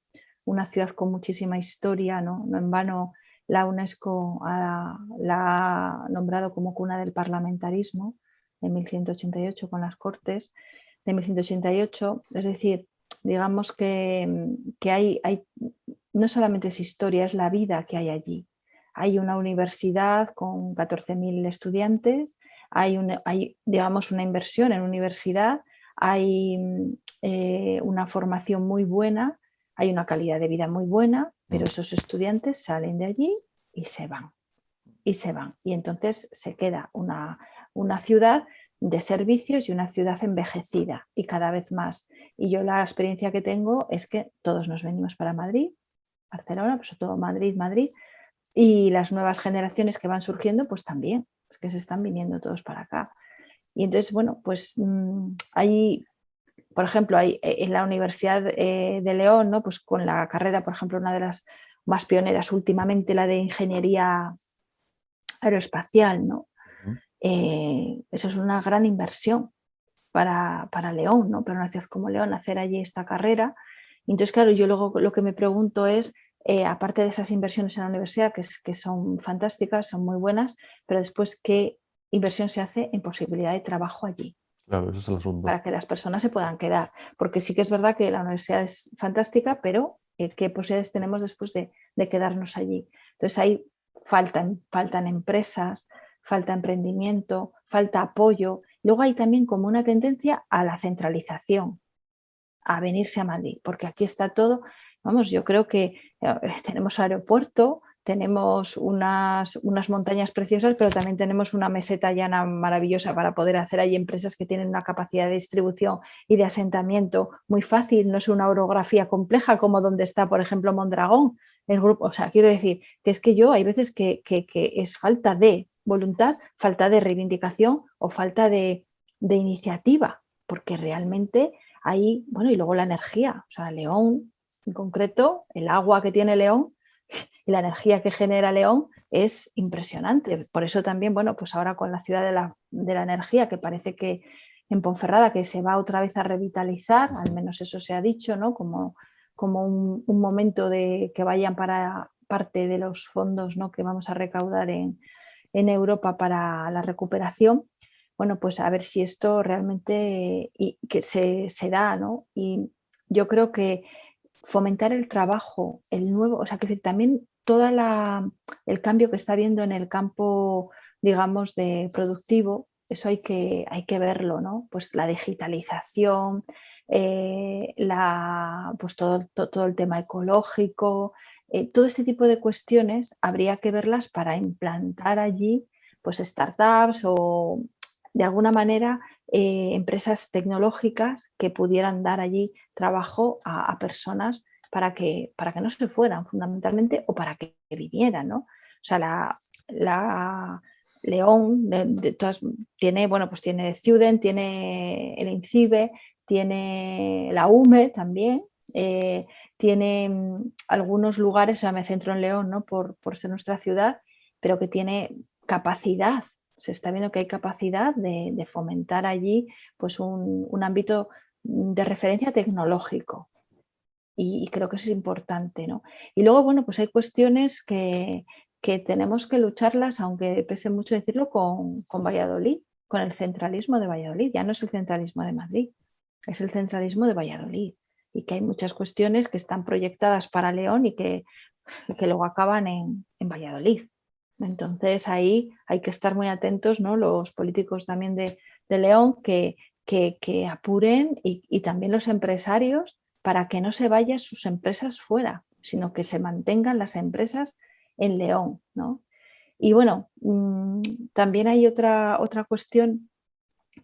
una ciudad con muchísima historia, ¿no? No en vano la UNESCO la ha nombrado como cuna del parlamentarismo en 1188 con las Cortes de 1188. Es decir, digamos que hay, no solamente es historia, es la vida que hay allí. Hay una universidad con 14.000 estudiantes, hay, digamos, una inversión en universidad, hay una formación muy buena, hay una calidad de vida muy buena, pero esos estudiantes salen de allí y se van. Y se van. Y entonces se queda una ciudad de servicios y una ciudad envejecida y cada vez más. Y yo la experiencia que tengo es que todos nos venimos para Madrid, Barcelona, pues todo Madrid, Madrid, y las nuevas generaciones que van surgiendo, pues también, es que se están viniendo todos para acá. Y entonces, bueno, pues hay, por ejemplo, hay en la Universidad de León, ¿no? Pues con la carrera, por ejemplo, una de las más pioneras últimamente, la de ingeniería aeroespacial, ¿no? Eso es una gran inversión para León, ¿no? Para una ciudad como León, hacer allí esta carrera. Y entonces, claro, yo luego lo que me pregunto es, aparte de esas inversiones en la universidad, que son fantásticas, son muy buenas, pero después, ¿qué inversión se hace en posibilidad de trabajo allí? Claro, ese es el asunto. Para que las personas se puedan quedar. Porque sí que es verdad que la universidad es fantástica, pero ¿qué posibilidades tenemos después de quedarnos allí? Entonces ahí faltan empresas, falta emprendimiento, falta apoyo. Luego hay también como una tendencia a la centralización, a venirse a Madrid, porque aquí está todo. Vamos, yo creo que tenemos aeropuerto, tenemos unas montañas preciosas, pero también tenemos una meseta llana maravillosa para poder hacer. Hay empresas que tienen una capacidad de distribución y de asentamiento muy fácil, no es una orografía compleja como donde está, por ejemplo, Mondragón, el grupo. O sea, quiero decir que es que yo hay veces que es falta de voluntad, falta de reivindicación o falta de iniciativa, porque realmente ahí, bueno, y luego la energía, o sea, León en concreto, el agua que tiene León y la energía que genera León es impresionante. Por eso también, bueno, pues ahora con la ciudad de la energía, que parece que en Ponferrada, que se va otra vez a revitalizar, al menos eso se ha dicho, ¿no? Como un momento de que vayan para parte de los fondos, ¿no? Que vamos a recaudar en Europa para la recuperación. Bueno, pues a ver si esto realmente y que se da, ¿no? Y yo creo que fomentar el trabajo, el nuevo, o sea, que también todo el cambio que está habiendo en el campo, digamos, de productivo, eso hay que verlo, ¿no? Pues la digitalización, pues todo el tema ecológico, todo este tipo de cuestiones habría que verlas para implantar allí pues startups o de alguna manera empresas tecnológicas que pudieran dar allí trabajo a personas para que no se fueran fundamentalmente o para que vinieran, ¿no? O sea, la León tiene, bueno, pues tiene Student, tiene el INCIBE, tiene la UME también, tiene algunos lugares, o sea, me centro en León, ¿no? Por ser nuestra ciudad, pero que tiene capacidad, se está viendo que hay capacidad de fomentar allí pues un ámbito de referencia tecnológico. Y creo que eso es importante, ¿no? Y luego, bueno, pues hay cuestiones que tenemos que lucharlas, aunque pese mucho decirlo, con Valladolid, con el centralismo de Valladolid. Ya no es el centralismo de Madrid, es el centralismo de Valladolid. Y que hay muchas cuestiones que están proyectadas para León y que luego acaban en Valladolid. Entonces ahí hay que estar muy atentos, ¿no? Los políticos también de León que apuren y también los empresarios para que no se vayan sus empresas fuera, sino que se mantengan las empresas en León, ¿no? Y bueno, también hay otra cuestión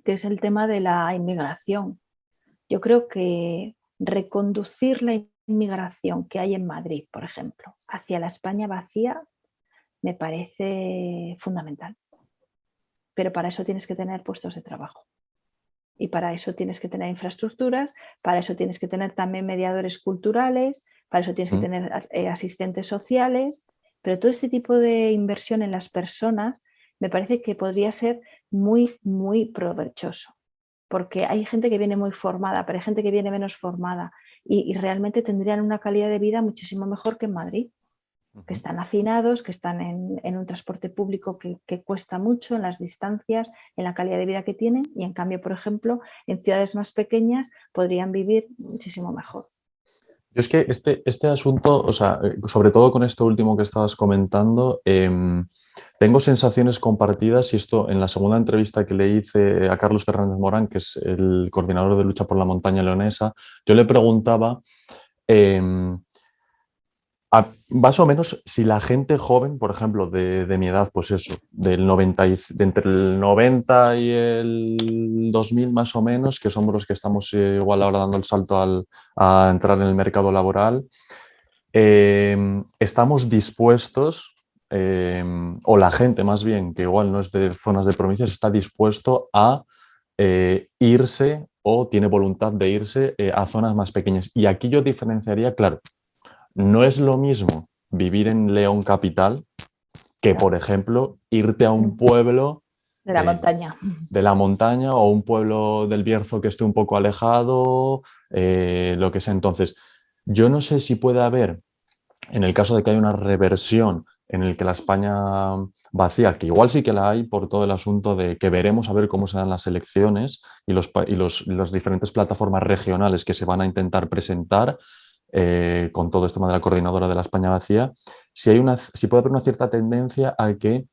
que es el tema de la inmigración. Yo creo que reconducir la inmigración que hay en Madrid, por ejemplo, hacia la España vacía me parece fundamental. Pero para eso tienes que tener puestos de trabajo. Y para eso tienes que tener infraestructuras, para eso tienes que tener también mediadores culturales, para eso tienes que tener asistentes sociales, pero todo este tipo de inversión en las personas me parece que podría ser muy, muy provechoso, porque hay gente que viene muy formada, pero hay gente que viene menos formada y realmente tendrían una calidad de vida muchísimo mejor que en Madrid, que están hacinados, que están en un transporte público que cuesta mucho, en las distancias, en la calidad de vida que tienen, y en cambio, por ejemplo, en ciudades más pequeñas podrían vivir muchísimo mejor. Yo es que este asunto, o sea, sobre todo con esto último que estabas comentando, tengo sensaciones compartidas y esto en la segunda entrevista que le hice a Carlos Fernández Morán, que es el coordinador de lucha por la montaña leonesa, yo le preguntaba em, más o menos si la gente joven, por ejemplo, de mi edad, pues eso, de entre el 90 y el 2000 más o menos, que somos los que estamos igual ahora dando el salto a entrar en el mercado laboral, estamos dispuestos, o la gente más bien, que igual no es de zonas de provincias, está dispuesto a irse o tiene voluntad de irse a zonas más pequeñas. Y aquí yo diferenciaría, claro, no es lo mismo vivir en León capital que, por ejemplo, irte a un pueblo De la montaña. de la montaña o un pueblo del Bierzo que esté un poco alejado, lo que sea. Entonces, yo no sé si puede haber, en el caso de que haya una reversión en el que la España vacía, que igual sí que la hay por todo el asunto de que veremos a ver cómo se dan las elecciones y las diferentes plataformas regionales que se van a intentar presentar, con todo este tema de la coordinadora de la España vacía, si puede haber una cierta tendencia a que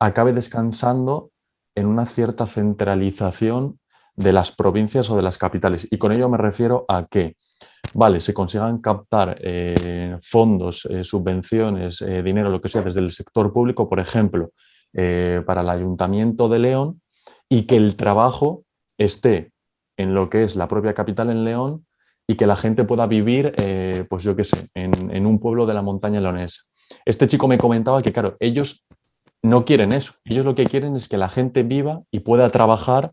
acabe descansando en una cierta centralización de las provincias o de las capitales. Y con ello me refiero a que, vale, se consigan captar fondos, subvenciones, dinero, lo que sea, desde el sector público, por ejemplo, para el Ayuntamiento de León, y que el trabajo esté en lo que es la propia capital en León y que la gente pueda vivir, pues yo qué sé, en un pueblo de la montaña leonesa. Este chico me comentaba que, claro, ellos no quieren eso. Ellos lo que quieren es que la gente viva y pueda trabajar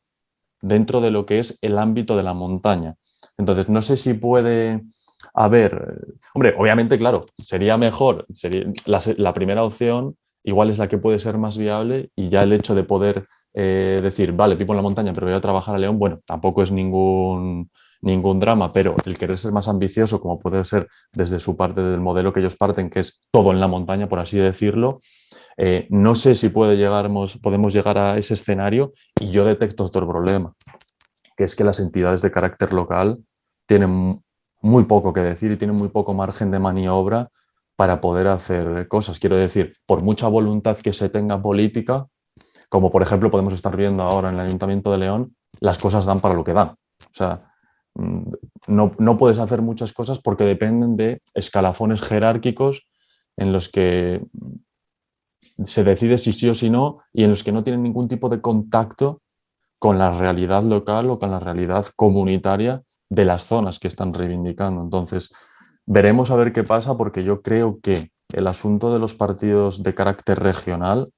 dentro de lo que es el ámbito de la montaña. Entonces, no sé si puede haber, hombre, obviamente, claro, sería mejor, sería la primera opción igual es la que puede ser más viable y ya el hecho de poder decir, vale, vivo en la montaña, pero voy a trabajar a León, bueno, tampoco es ningún drama, pero el querer ser más ambicioso, como puede ser desde su parte del modelo que ellos parten, que es todo en la montaña, por así decirlo, no sé si podemos llegar a ese escenario y yo detecto otro problema, que es que las entidades de carácter local tienen muy poco que decir y tienen muy poco margen de maniobra para poder hacer cosas. Quiero decir, por mucha voluntad que se tenga política, como por ejemplo podemos estar viendo ahora en el Ayuntamiento de León, las cosas dan para lo que dan. O sea, no puedes hacer muchas cosas porque dependen de escalafones jerárquicos en los que se decide si sí o si no y en los que no tienen ningún tipo de contacto con la realidad local o con la realidad comunitaria de las zonas que están reivindicando. Entonces, veremos a ver qué pasa porque yo creo que el asunto de los partidos de carácter regional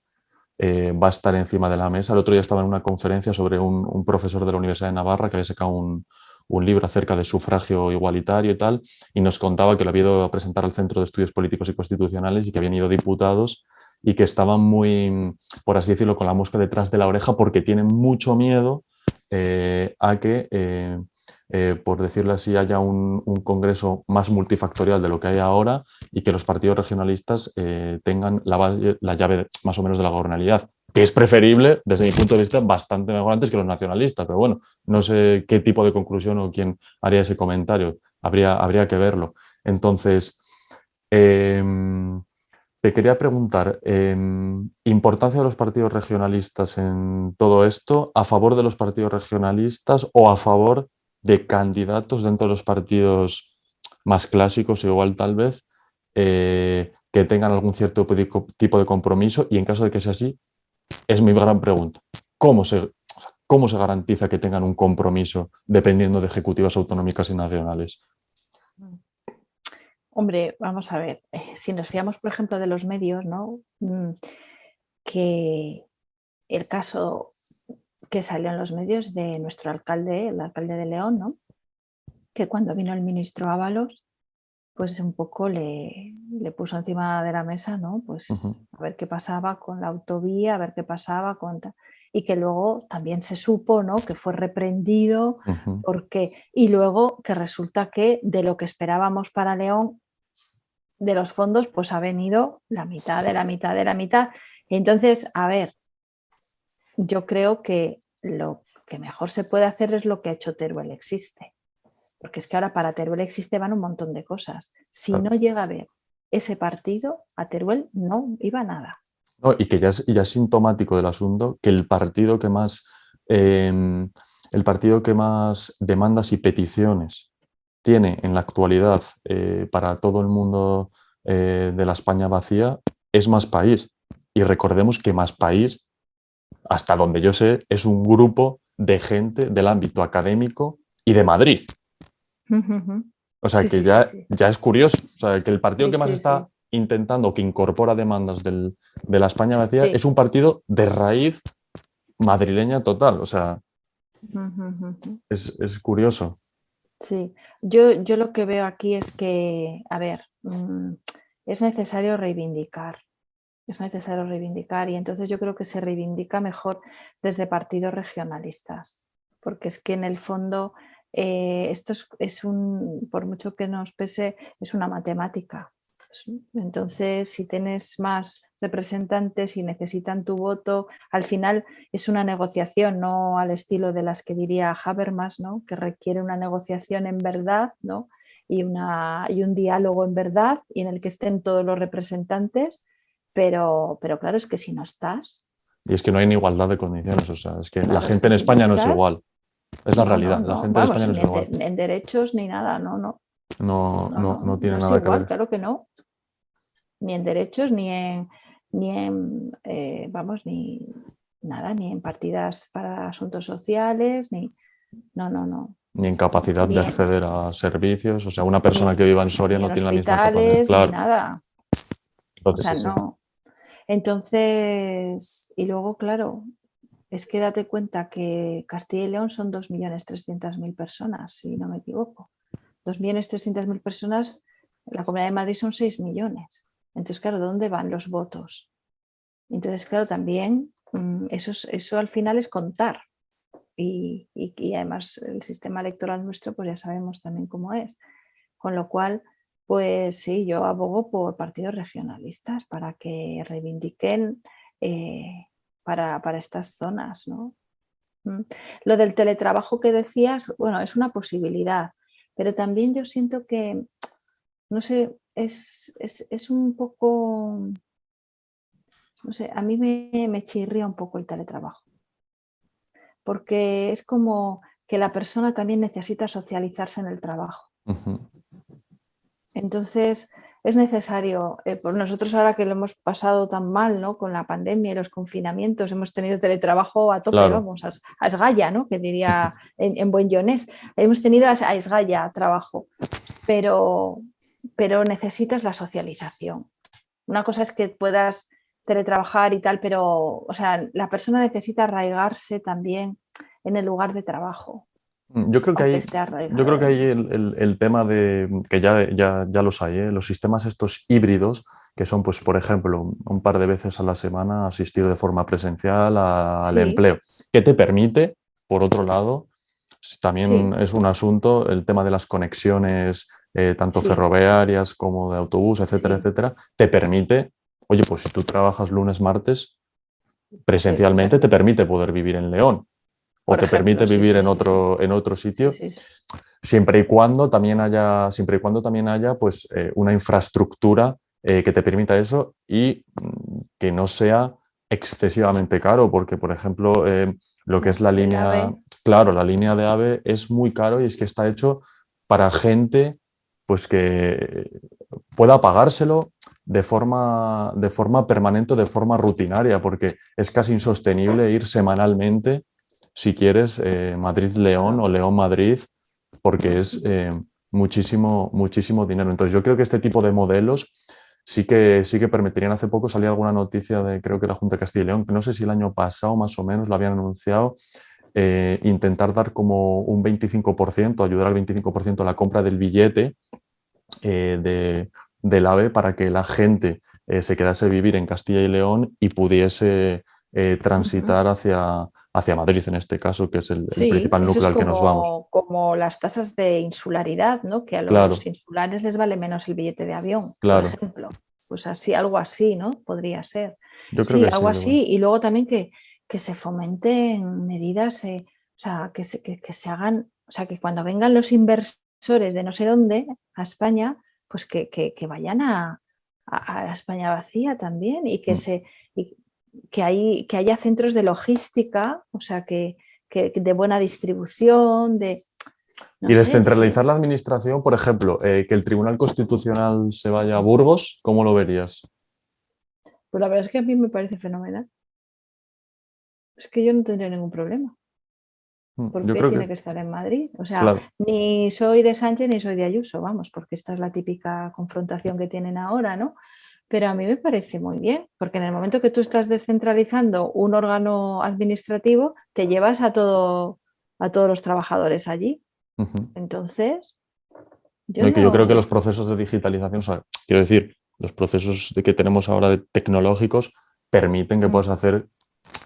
va a estar encima de la mesa. El otro día estaba en una conferencia sobre un profesor de la Universidad de Navarra que había sacado un libro acerca de sufragio igualitario y tal, y nos contaba que lo había ido a presentar al Centro de Estudios Políticos y Constitucionales y que habían ido diputados y que estaban muy, por así decirlo, con la mosca detrás de la oreja porque tienen mucho miedo a que, por decirlo así, haya un congreso más multifactorial de lo que hay ahora y que los partidos regionalistas tengan la llave más o menos de la gobernabilidad, que es preferible, desde mi punto de vista, bastante mejor antes que los nacionalistas, pero bueno, no sé qué tipo de conclusión o quién haría ese comentario, habría que verlo. Entonces, eh, te quería preguntar, ¿importancia de los partidos regionalistas en todo esto? ¿A favor de los partidos regionalistas o a favor de candidatos dentro de los partidos más clásicos, igual tal vez, que tengan algún cierto tipo de compromiso? Y en caso de que sea así, es mi gran pregunta. ¿Cómo se garantiza que tengan un compromiso dependiendo de ejecutivas autonómicas y nacionales? Hombre, vamos a ver, si nos fiamos, por ejemplo, de los medios, ¿no? Que el caso que salió en los medios de nuestro alcalde, el alcalde de León, ¿no? Que cuando vino el ministro Ábalos, pues un poco le puso encima de la mesa, ¿no? Pues Ujú, a ver qué pasaba con la autovía, a ver qué pasaba con... Y que luego también se supo, ¿no? Que fue reprendido ujú. porque... Y luego que resulta que de lo que esperábamos para León, de los fondos, pues ha venido la mitad de la mitad de la mitad. Entonces, a ver, yo creo que lo que mejor se puede hacer es lo que ha hecho Teruel Existe. Porque es que ahora para Teruel Existe van un montón de cosas. Si no Claro. llega a ver ese partido, a Teruel no iba nada. No, y que ya es sintomático del asunto que el partido que más demandas y peticiones tiene en la actualidad para todo el mundo de la España vacía es Más País. Y recordemos que Más País, hasta donde yo sé, es un grupo de gente del ámbito académico y de Madrid. O sea Sí, que sí, sí, sí. ya es curioso. O sea, que el partido Sí, que más sí, sí. está intentando, que incorpora demandas de la España vacía, es Sí. un partido de raíz madrileña total. O sea, es curioso. Sí, yo lo que veo aquí es que, a ver, es necesario reivindicar, es necesario reivindicar y entonces yo creo que se reivindica mejor desde partidos regionalistas, porque es que en el fondo esto es un, por mucho que nos pese, es una matemática. Entonces, si tienes más representantes y necesitan tu voto, al final es una negociación, no al estilo de las que diría Habermas, ¿no? Que requiere una negociación en verdad, ¿no? Y un diálogo en verdad y en el que estén todos los representantes, pero claro, es que si no estás, Y es que no hay ni igualdad de condiciones. O sea, es que la claro, es gente que en si no España no es igual. estás, Es la no, no, realidad. La no, gente en vamos, España no es igual. en derechos ni nada, no, no, no, no, No tiene no es nada que igual, ver. claro que no, ni en derechos, ni en vamos, ni nada, ni en partidas para asuntos sociales, ni, no, no, no, Ni en capacidad de ni en, acceder a servicios. O sea, una persona que ni, viva en Soria ni en no tiene la misma capacidad. hospitales, ni Claro. nada, o Entonces, sea, sí, sí. no. Entonces, y luego, claro, es que date cuenta que Castilla y León son 2.300.000 personas, si no me equivoco. 2.300.000 personas, la Comunidad de Madrid son 6 millones. Entonces, claro, ¿dónde van los votos? Entonces, claro, también eso al final es contar. Y además el sistema electoral nuestro, pues ya sabemos también cómo es. Con lo cual, pues sí, yo abogo por partidos regionalistas para que reivindiquen para estas zonas, ¿no? Mm. Lo del teletrabajo que decías, bueno, es una posibilidad, pero también yo siento que, no sé, es un poco, no sé, a mí me chirría un poco el teletrabajo, porque es como que la persona también necesita socializarse en el trabajo. Ujú. Entonces, es necesario, pues nosotros ahora que lo hemos pasado tan mal, ¿no? Con la pandemia y los confinamientos, hemos tenido teletrabajo a tope, Claro. vamos, a esgalla, ¿no? Que diría en buen leonés. Hemos tenido a esgalla trabajo, pero, pero necesitas la socialización. Una cosa es que puedas teletrabajar y tal, pero, o sea, la persona necesita arraigarse también en el lugar de trabajo. Yo creo que aunque hay, esté yo creo arraigado que en... hay el tema de que ya los hay, ¿eh? Los sistemas estos híbridos, que son, pues, por ejemplo, un par de veces a la semana asistir de forma presencial al Sí, empleo, que te permite, por otro lado, también sí, es un asunto el tema de las conexiones, tanto sí, ferroviarias como de autobús, etcétera, sí, etcétera, te permite, oye, pues si tú trabajas lunes, martes, sí, te presencialmente te permite. permite poder vivir en León o Por te permite ejemplo, sí, vivir sí, sí, sí, en otro sí, sitio, sí, sí. siempre y cuando también haya pues, una infraestructura que te permita eso y que no sea excesivamente caro, porque, por ejemplo, lo que es No, la el línea, AVE, claro, la línea de AVE es muy caro y es que está hecho para gente pues que pueda pagárselo de forma permanente, de forma rutinaria, porque es casi insostenible ir semanalmente, si quieres, Madrid-León o claro. León-Madrid, porque es muchísimo, muchísimo dinero. Entonces yo creo que este tipo de modelos sí que permitirían. Hace poco salía alguna noticia de, creo que la Junta de Castilla y León, que no sé si el año pasado más o menos lo habían anunciado, intentar dar como un 25%, ayudar al 25% a la compra del billete del AVE para que la gente se quedase a vivir en Castilla y León y pudiese Ujú. transitar hacia Madrid, en este caso, que es el Sí, principal eso núcleo es al que nos vamos. como las tasas de insularidad, ¿no? Que a los Claro, insulares les vale menos el billete de avión, por claro. ejemplo. Pues así, algo así, ¿no? Podría ser. Yo creo Sí, que algo sí. así. Y luego también que se fomenten medidas, o sea, que se hagan, o sea, que cuando vengan los inversores de no sé dónde a España, pues que vayan a España vacía también y Mm. y que haya centros de logística, o sea, que de buena distribución, de, no Y sé, es que, descentralizar la administración, por ejemplo, que el Tribunal Constitucional se vaya a Burgos, ¿cómo lo verías? pues la verdad es que a mí me parece fenomenal. Es que yo no tendría ningún problema. ¿Por Yo qué creo tiene que, que estar en Madrid? O sea, claro. ni soy de Sánchez ni soy de Ayuso, vamos, porque esta es la típica confrontación que tienen ahora, ¿no? Pero a mí me parece muy bien, porque en el momento que tú estás descentralizando un órgano administrativo, te llevas a todos los trabajadores allí. Ujú. Entonces, yo No, y que yo creo que los no. procesos de digitalización, o sea, quiero decir, los procesos que tenemos ahora de tecnológicos permiten que puedas Mm, hacer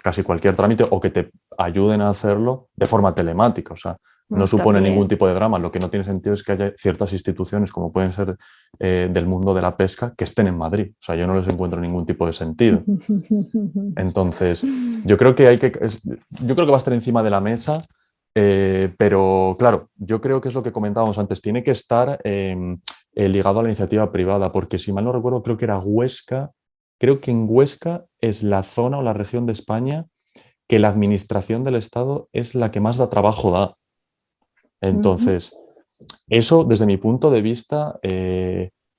casi cualquier trámite o que te ayuden a hacerlo de forma telemática. O sea, no supone ningún también. tipo de drama. Lo que no tiene sentido es que haya ciertas instituciones, como pueden ser del mundo de la pesca, que estén en Madrid. O sea, yo no les encuentro ningún tipo de sentido. Entonces, yo creo que yo creo que va a estar encima de la mesa, pero claro, yo creo que es lo que comentábamos antes, tiene que estar ligado a la iniciativa privada, porque si mal no recuerdo, creo que era Huesca, creo que en Huesca es la zona o la región de España que la administración del Estado es la que más da trabajo da. Ujú, Entonces, eso, desde mi punto de vista,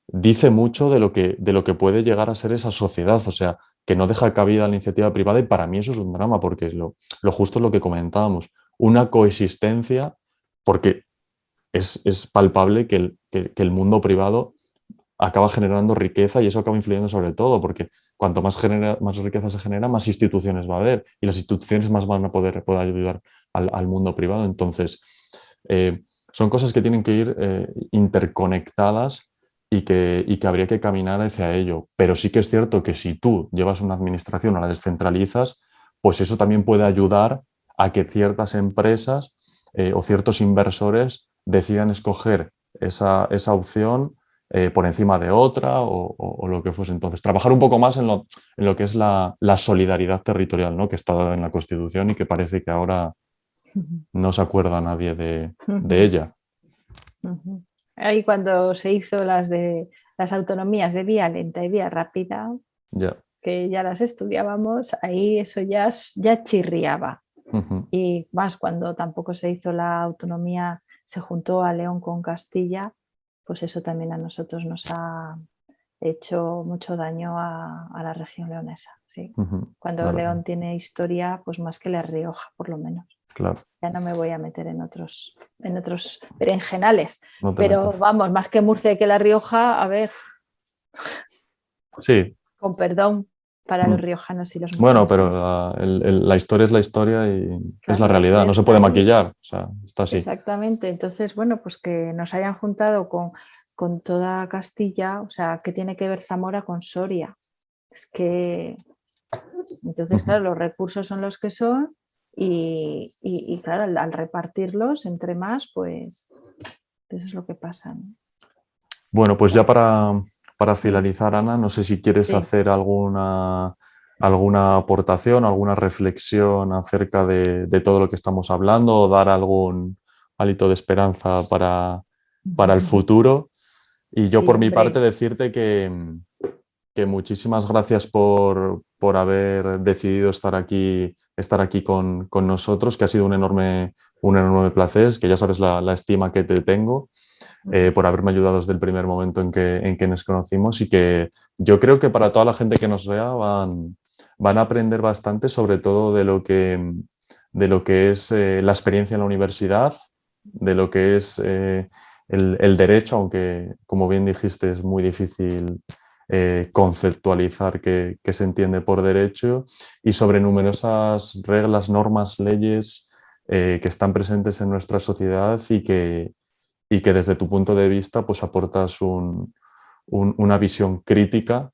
dice mucho de lo que puede llegar a ser esa sociedad, o sea, que no deja cabida a la iniciativa privada y para mí eso es un drama, porque lo justo es lo que comentábamos, una coexistencia, porque es palpable que el mundo privado acaba generando riqueza y eso acaba influyendo sobre todo, porque cuanto más riqueza se genera, más instituciones va a haber y las instituciones más van a poder ayudar al mundo privado. Entonces, son cosas que tienen que ir interconectadas y que habría que caminar hacia ello. Pero sí que es cierto que si tú llevas una administración o la descentralizas, pues eso también puede ayudar a que ciertas empresas o ciertos inversores decidan escoger esa opción por encima de otra o lo que fuese. Entonces, trabajar un poco más en lo que es la solidaridad territorial, ¿no? Que está dada en la Constitución y que parece que ahora no se acuerda nadie de ujú, ella. ujú. Ahí cuando se hizo las de las autonomías de vía lenta y vía rápida, Ya. que ya las estudiábamos, ahí eso ya chirriaba. Ujú. Y más cuando tampoco se hizo la autonomía, se juntó a León con Castilla, pues eso también a nosotros nos ha hecho mucho daño a la región leonesa. Sí. Ujú. Cuando Claro, León tiene historia, pues más que La Rioja, por lo menos. claro. Ya no me voy a meter en otros berenjenales, No te pero metas. vamos, más que Murcia y que La Rioja, a ver, Sí, con perdón. para los riojanos y los Bueno, pero murcianos. la historia es la historia y es la Claro, la realidad, historia no se está puede ahí. maquillar, o sea, está así. Exactamente. Entonces, bueno, pues que nos hayan juntado con toda Castilla, o sea, ¿qué tiene que ver Zamora con Soria? Es que, entonces, Ujú. claro, los recursos son los que son y claro, al repartirlos entre más, pues eso es lo que pasa, ¿no? Bueno, pues ya para Mm, finalizar, Ana, no sé si quieres sí. hacer alguna aportación, alguna reflexión acerca de todo lo que estamos hablando o dar algún hálito de esperanza para el futuro. Y yo Sí, por mi parte hombre. decirte que muchísimas gracias por haber decidido estar aquí con nosotros, que ha sido un enorme placer, que ya sabes la estima que te tengo, por haberme ayudado desde el primer momento en que nos conocimos y que yo creo que para toda la gente que nos vea van a aprender bastante, sobre todo de lo que es la experiencia en la universidad, de lo que es el derecho, aunque como bien dijiste es muy difícil conceptualizar qué se entiende por derecho y sobre numerosas reglas, normas, leyes que están presentes en nuestra sociedad y que desde tu punto de vista pues aportas una visión crítica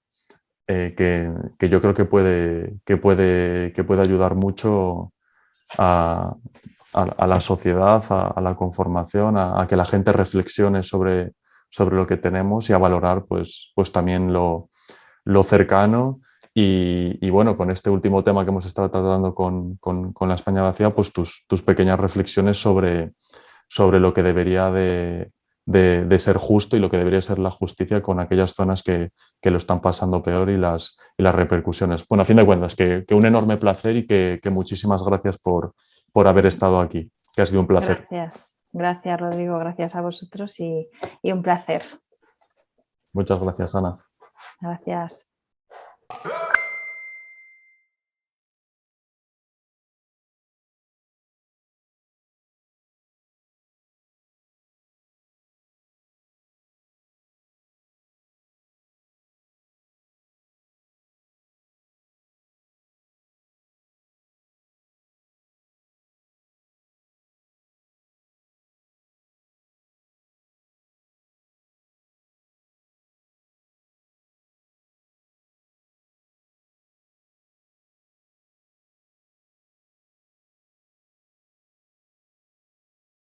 que yo creo que puede ayudar mucho a la sociedad, a la conformación, a que la gente reflexione sobre lo que tenemos y a valorar pues también lo cercano. Y bueno, con este último tema que hemos estado tratando con la España vacía, pues tus pequeñas reflexiones sobre lo que debería de ser justo y lo que debería ser la justicia con aquellas zonas que lo están pasando peor y las repercusiones. Bueno, a fin de cuentas, que un enorme placer y que muchísimas gracias por haber estado aquí, que ha sido un placer. Gracias. Gracias, Rodrigo. Gracias a vosotros y un placer. Muchas gracias, Ana. Gracias.